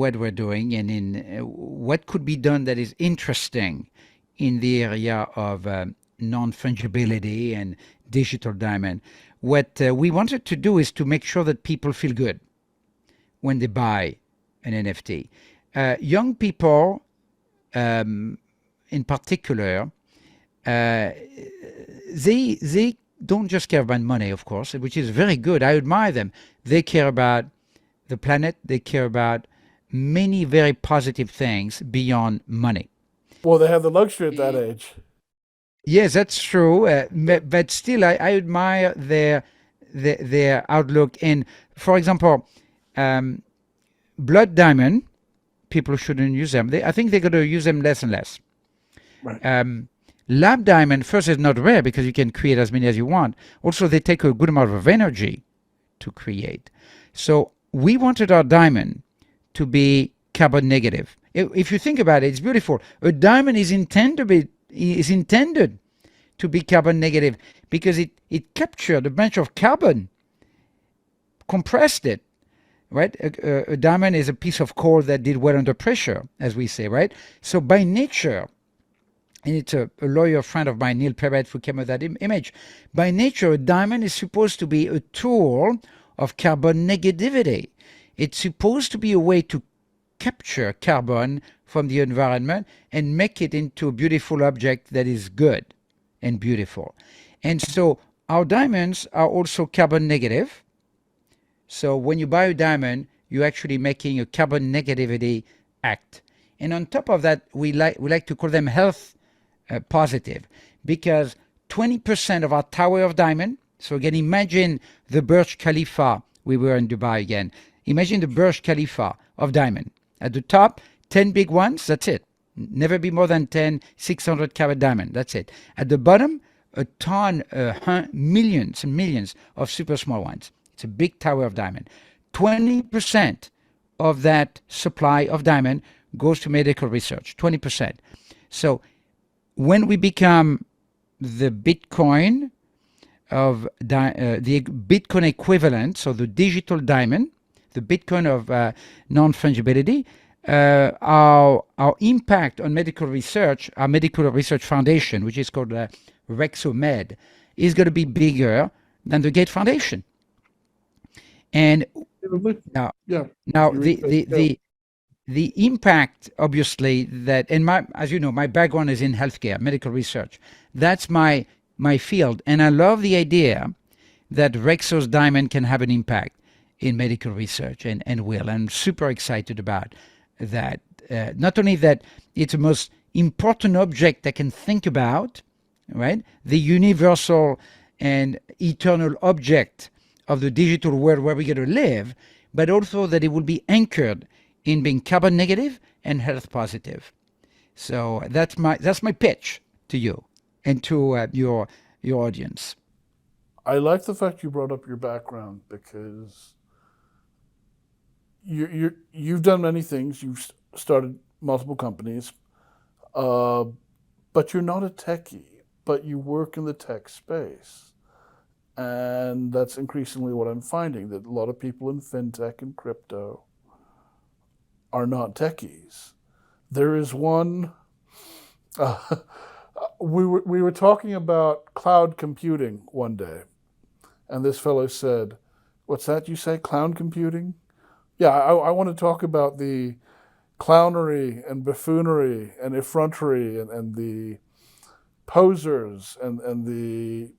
what we're doing and in what could be done that is interesting in the area of non-fungibility and digital diamond. What we wanted to do is to make sure that people feel good when they buy an NFT. Young people, in particular, they don't just care about money, of course, which is very good. I admire them. They care about the planet. They care about many very positive things beyond money. Well, they have the luxury at that age. Yes, that's true. But still, I admire their outlook. And for example, blood diamond, people shouldn't use them. I think they're going to use them less and less. Right. Lab diamond, first, is not rare because you can create as many as you want. Also, they take a good amount of energy to create. So we wanted our diamond to be carbon negative. If you think about it, it's beautiful. A diamond is intended to be carbon negative because it captured a bunch of carbon, compressed it, right? A diamond is a piece of coal that did well under pressure, as we say, right? So by nature, and it's a lawyer friend of mine, Neil Perret, who came with that image. By nature, a diamond is supposed to be a tool of carbon negativity. It's supposed to be a way to capture carbon from the environment and make it into a beautiful object that is good and beautiful. And so our diamonds are also carbon negative. So when you buy a diamond, you're actually making a carbon negativity act. And on top of that, we like to call them health positive, because 20% of our tower of diamond, so again, imagine the Burj Khalifa. We were in Dubai again. Imagine the Burj Khalifa of diamond. At the top, 10 big ones, that's it. Never be more than 10 600 carat diamond, that's it. At the bottom, a ton, millions and millions of super small ones. It's a big tower of diamond. 20% of that supply of diamond goes to medical research, 20%. So when we become the Bitcoin of the Bitcoin equivalent, so the digital diamond, the Bitcoin of non-fungibility, our impact on medical research, our medical research foundation, which is called RXXO Med, is going to be bigger than the Gates Foundation. And now, Yeah. now the impact, obviously, that, and as you know, my background is in healthcare, medical research. That's my field, and I love the idea that RXXO's diamond can have an impact in medical research, and will. I'm super excited about that. Not only that, it's the most important object I can think about, right? The universal and eternal object of the digital world where we're going to live, but also that it will be anchored in being carbon negative and health positive. So that's my pitch to you and to your audience. I like the fact you brought up your background, because you've done many things. You've started multiple companies, but you're not a techie, but you work in the tech space. And that's increasingly what I'm finding, that a lot of people in fintech and crypto are not techies. There is one, we were talking about cloud computing one day, and this fellow said, "What's that you say? Cloud computing?" Yeah, I want to talk about the clownery and buffoonery and effrontery and the posers and the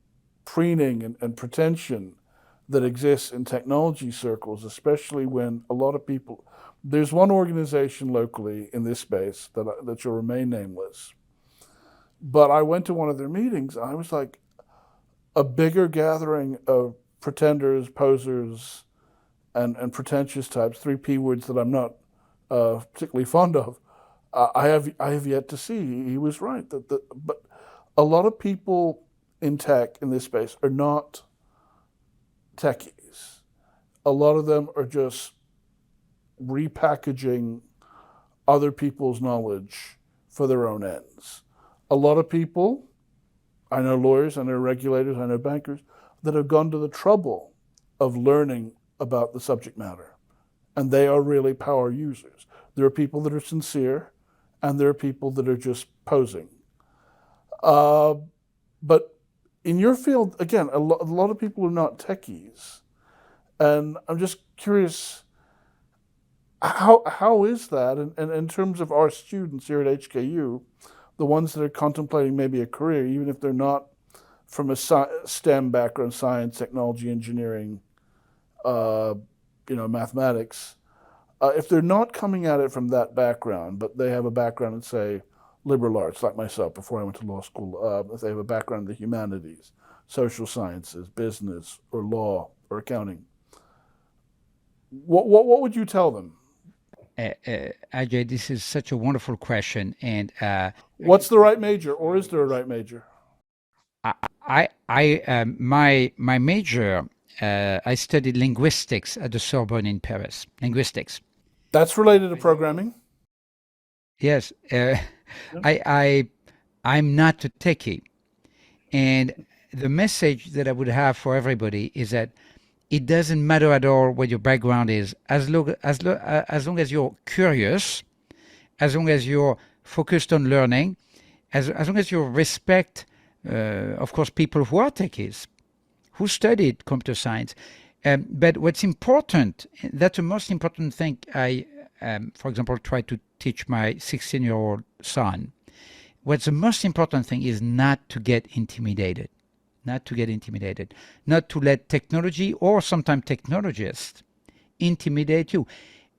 preening and pretension that exists in technology circles, especially when a lot of people. There's one organization locally in this space that shall remain nameless, but I went to one of their meetings. And I was like, a bigger gathering of pretenders, posers, and pretentious types, three P words that I'm not particularly fond of. I have yet to see. He was right but a lot of people in tech in this space are not techies. A lot of them are just repackaging other people's knowledge for their own ends. A lot of people, I know lawyers, I know regulators, I know bankers, that have gone to the trouble of learning about the subject matter. And they are really power users. There are people that are sincere, and there are people that are just posing. But in your field, again, a lot of people are not techies. And I'm just curious, how is that? And in terms of our students here at HKU, the ones that are contemplating maybe a career, even if they're not from a STEM background, science, technology, engineering, mathematics, if they're not coming at it from that background, but they have a background in, say, liberal arts, like myself before I went to law school, if they have a background in the humanities, social sciences, business, or law, or accounting, what would you tell them? Ajay, this is such a wonderful question, and What's the right major, or is there a right major? my major, I studied linguistics at the Sorbonne in Paris. Linguistics. That's related to programming. Yes, Yeah. I'm not a techie, and the message that I would have for everybody is that it doesn't matter at all what your background is, as long as you're curious, as long as you're focused on learning, as long as you respect, of course, people who are techies, who studied computer science. But what's important, that's the most important thing for example, try to teach my 16-year-old son. What's the most important thing is not to get intimidated, not to get intimidated, not to let technology or sometimes technologists intimidate you.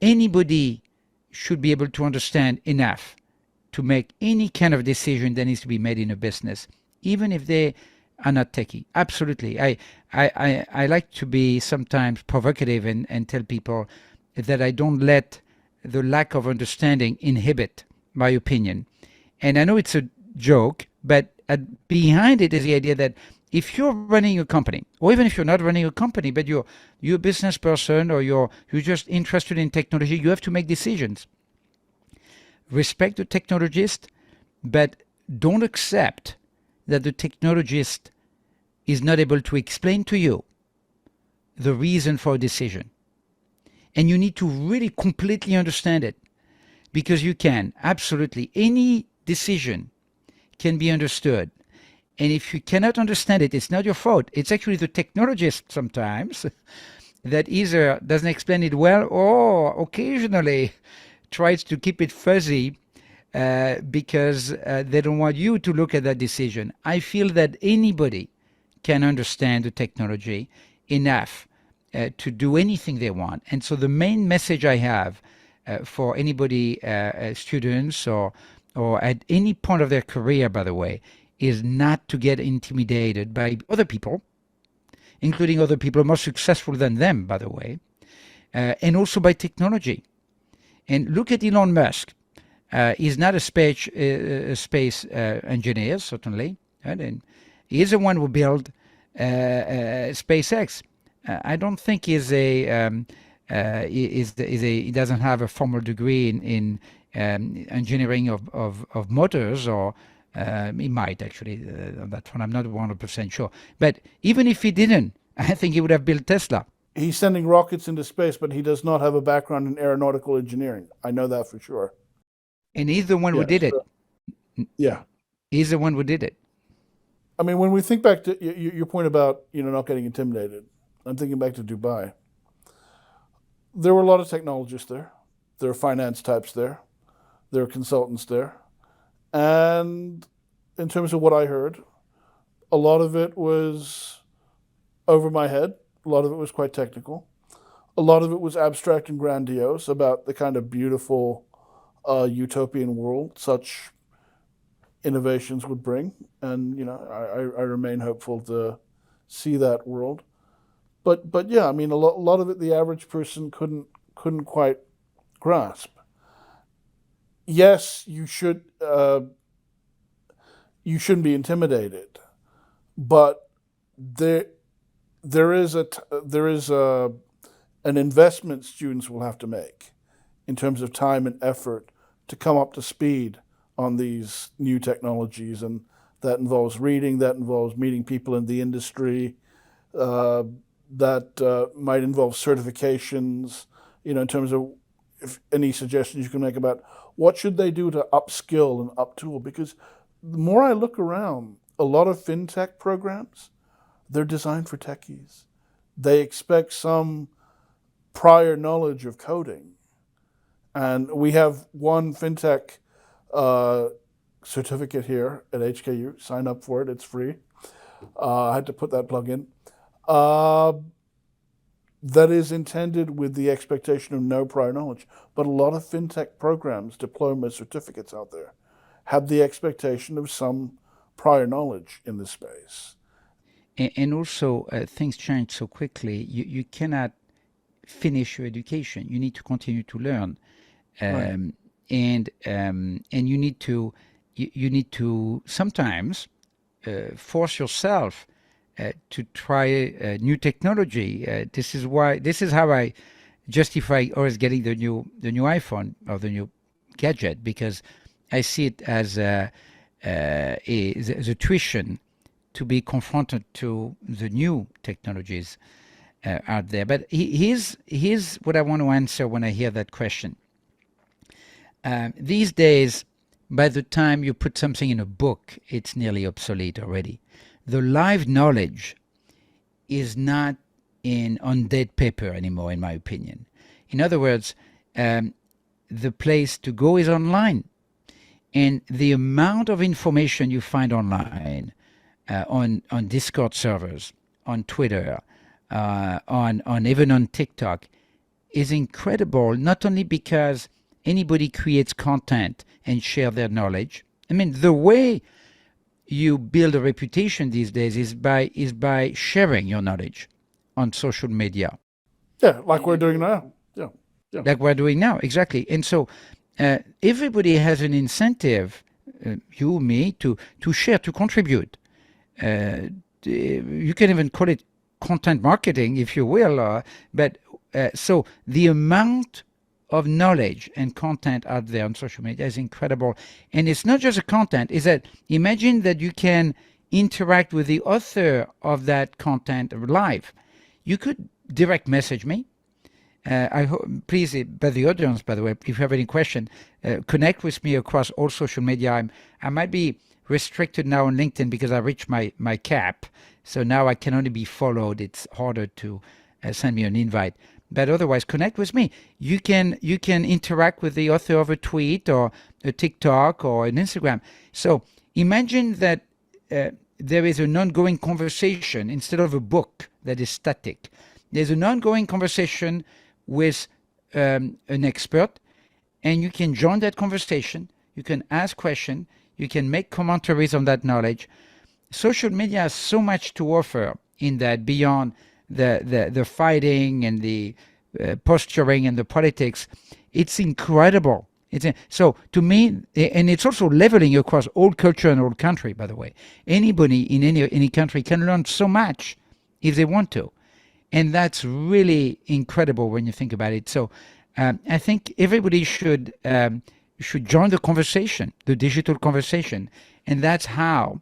Anybody should be able to understand enough to make any kind of decision that needs to be made in a business, even if they are not techie. Absolutely. I like to be sometimes provocative and tell people that I don't let the lack of understanding inhibit my opinion. And I know it's a joke, but behind it is the idea that if you're running a company, or even if you're not running a company, but you're a business person, or you're just interested in technology, you have to make decisions. Respect the technologist, but don't accept that the technologist is not able to explain to you the reason for a decision. And you need to really completely understand it, because you can. Absolutely. Any decision can be understood. And if you cannot understand it, it's not your fault. It's actually the technologist sometimes that either doesn't explain it well or occasionally tries to keep it fuzzy because they don't want you to look at that decision. I feel that anybody can understand the technology enough to do anything they want. And so the main message I have for anybody, students or at any point of their career, by the way, is not to get intimidated by other people, including other people more successful than them, by the way, and also by technology. And look at Elon Musk. He's not a space engineer, certainly, right? And he's the one who built SpaceX. I don't think he's he doesn't have a formal degree in engineering of motors, or he might actually on that one. I'm not 100% sure. But even if he didn't, I think he would have built Tesla. He's sending rockets into space, but he does not have a background in aeronautical engineering. I know that for sure. And he's the one who Yeah. did it. Yeah. He's the one who did it. I mean, when we think back to your point about not getting intimidated, I'm thinking back to Dubai. There were a lot of technologists there. There are finance types there. There are consultants there. And in terms of what I heard, a lot of it was over my head. A lot of it was quite technical. A lot of it was abstract and grandiose about the kind of beautiful utopian world such innovations would bring. And I remain hopeful to see that world. But yeah, I mean, a lot of it the average person couldn't quite grasp. Yes, you shouldn't be intimidated, but there is an investment students will have to make in terms of time and effort to come up to speed on these new technologies, and that involves reading, that involves meeting people in the industry, that might involve certifications, in terms of if any suggestions you can make about what should they do to upskill and uptool. Because the more I look around, a lot of fintech programs, they're designed for techies. They expect some prior knowledge of coding. And we have one fintech certificate here at HKU. Sign up for it, it's free. I had to put that plug in. That is intended with the expectation of no prior knowledge. But a lot of fintech programs, diploma certificates out there, have the expectation of some prior knowledge in this space. And also, things change so quickly. You cannot finish your education. You need to continue to learn, Right. and you need to sometimes force yourself to try new technology. This is how I justify always getting the new iPhone or the new gadget, because I see it as the tuition to be confronted to the new technologies out there. But here's what I want to answer when I hear that question. These days, by the time you put something in a book, it's nearly obsolete already. The live knowledge is not on dead paper anymore, in my opinion. In other words, the place to go is online. And the amount of information you find online, on Discord servers, on Twitter, on even on TikTok, is incredible. Not only because anybody creates content and share their knowledge. I mean, the way you build a reputation these days is by sharing your knowledge on social media. Yeah, like we're doing now. Yeah. Like we're doing now, exactly. And so everybody has an incentive, you, me, to share, to contribute. You can even call it content marketing, if you will. But so the amount of knowledge and content out there on social media is incredible. And it's not just a content, is that imagine that you can interact with the author of that content live. You could direct message me. I hope, please, by the audience, by the way, if you have any question, connect with me across all social media. I might be restricted now on LinkedIn because I reached my cap. So now I can only be followed. It's harder to send me an invite. But otherwise, connect with me. You can interact with the author of a tweet or a TikTok or an Instagram. So imagine that there is an ongoing conversation instead of a book that is static. There's an ongoing conversation with an expert, and you can join that conversation. You can ask questions. You can make commentaries on that knowledge. Social media has so much to offer in that, beyond the fighting and the posturing and the politics. It's incredible. So to me, and it's also leveling across all culture and all country, by the way. Anybody in any country can learn so much if they want to. And that's really incredible when you think about it. So I think everybody should join the conversation, the digital conversation. And that's how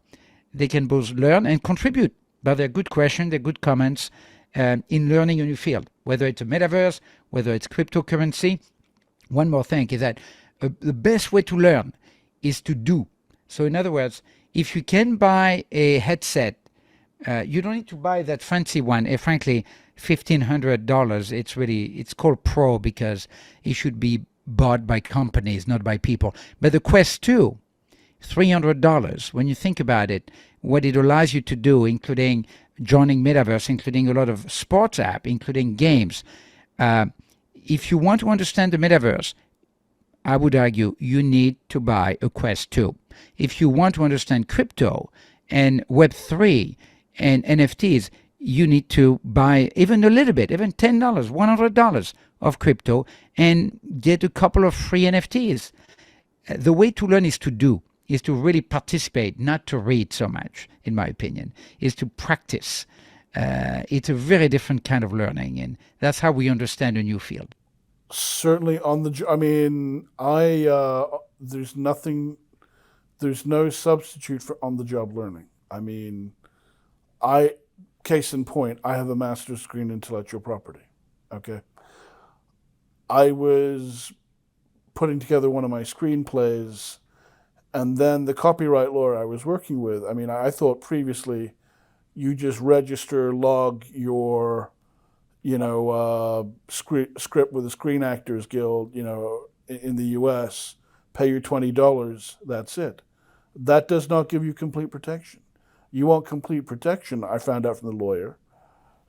they can both learn and contribute by their good questions, their good comments in learning a new field, whether it's a metaverse, whether it's cryptocurrency. One more thing is that the best way to learn is to do. So in other words, if you can buy a headset, you don't need to buy that fancy one. Frankly, $1,500. It's called Pro because it should be bought by companies, not by people. But the Quest 2, $300. When you think about it, what it allows you to do, including joining Metaverse, including a lot of sports app, including games. If you want to understand the Metaverse, I would argue you need to buy a Quest 2. If you want to understand crypto and Web3 and NFTs, you need to buy even a little bit, even $10, $100 of crypto and get a couple of free NFTs. The way to learn is to do, is to really participate, not to read so much, in my opinion, is to practice. It's a very different kind of learning, and that's how we understand a new field. Certainly on the, there's no substitute for on-the-job learning. I mean, case in point, I have a master's degree in intellectual property, okay? I was putting together one of my screenplays, and then the copyright lawyer I was working with, I mean, I thought previously you just register, log your, script with the Screen Actors Guild, in the US, pay your $20, that's it. That does not give you complete protection. You want complete protection, I found out from the lawyer,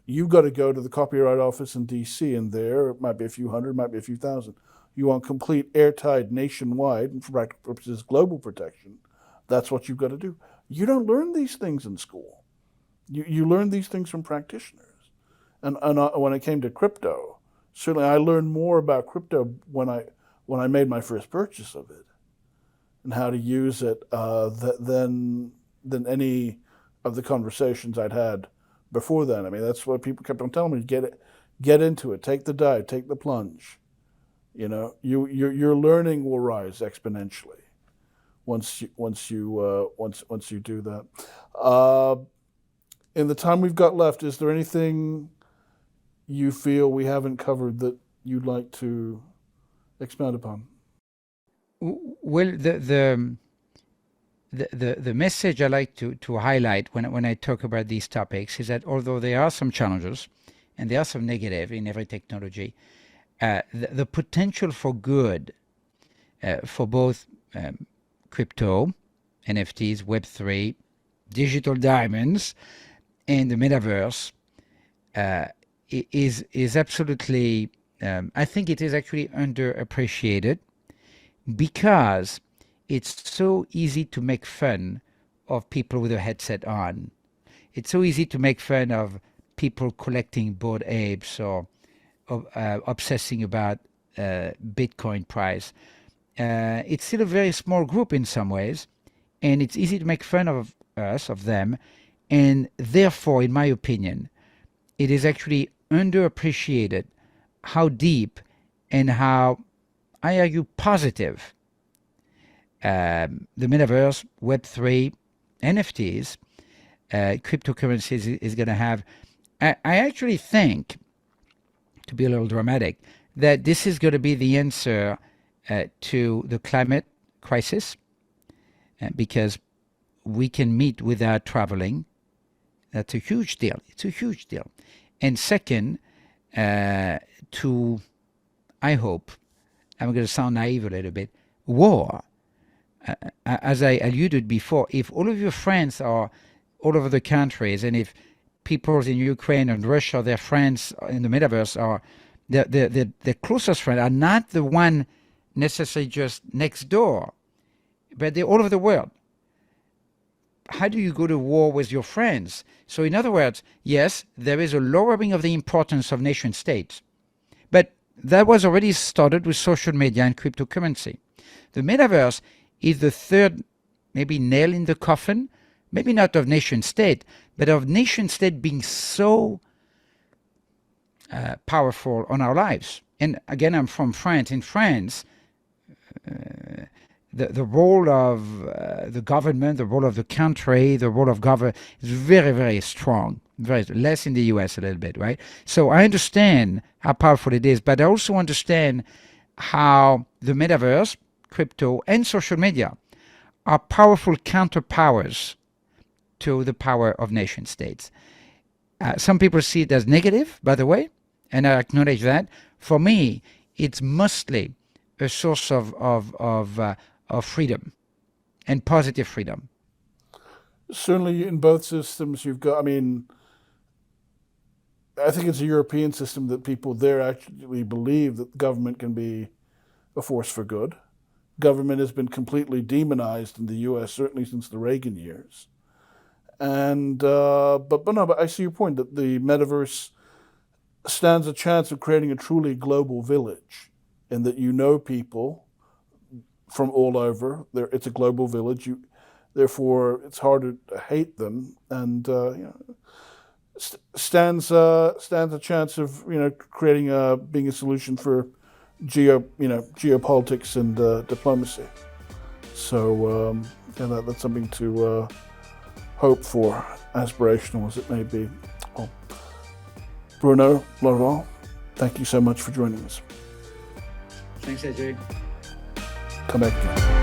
you've got to go to the Copyright Office in DC, and there it might be a few hundred, might be a few thousand. You want complete airtight nationwide, and for practical purposes, global protection. That's what you've got to do. You don't learn these things in school. You learn these things from practitioners. And when it came to crypto, certainly I learned more about crypto when I made my first purchase of it and how to use it than any of the conversations I'd had before then. I mean, that's what people kept on telling me: get into it, take the dive, take the plunge. Your learning will rise exponentially once you do that. In the time we've got left, is there anything you feel we haven't covered that you'd like to expound upon? Well, the message I like to highlight when I talk about these topics is that although there are some challenges and there are some negative in every technology, the potential for good for both crypto, NFTs, Web3, digital diamonds, and the Metaverse is absolutely, I think it is actually underappreciated because it's so easy to make fun of people with a headset on. It's so easy to make fun of people collecting bored apes or obsessing about Bitcoin price. It's still a very small group in some ways, and it's easy to make fun of them, and therefore, in my opinion, it is actually underappreciated how deep and how, I argue, positive the Metaverse, Web3, NFTs, cryptocurrencies is going to have. I actually think, to be a little dramatic, that this is going to be the answer to the climate crisis, because we can meet without traveling. That's a huge deal. It's a huge deal. And second, I hope, I'm going to sound naive a little bit, war. As I alluded before, if all of your friends are all over the countries, and if people in Ukraine and Russia, their friends in the Metaverse are, their closest friends are not the one necessarily just next door, but they're all over the world. How do you go to war with your friends? So in other words, yes, there is a lowering of the importance of nation states, but that was already started with social media and cryptocurrency. The Metaverse is the third maybe nail in the coffin, maybe not of nation state, but of nation state being so powerful on our lives. And again, I'm from France. In France, the role of the government, the role of the country, the role of government is very, very strong. Very less in the US a little bit, right? So I understand how powerful it is, but I also understand how the Metaverse, crypto, and social media are powerful counterpowers to the power of nation states. Some people see it as negative, by the way, and I acknowledge that. For me, it's mostly a source of freedom and positive freedom. Certainly, in both systems, you've got. I mean, I think it's a European system that people there actually believe that government can be a force for good. Government has been completely demonized in the U.S. certainly since the Reagan years. And but I see your point that the metaverse stands a chance of creating a truly global village, in that you know people from all over. It's a global village. Therefore, it's harder to hate them, and stands a chance of creating being a solution for geopolitics and diplomacy. So that's something to hope for, aspirational as it may be. Well, Bruno Larvol, thank you so much for joining us. Thanks, Ajay. Come back again.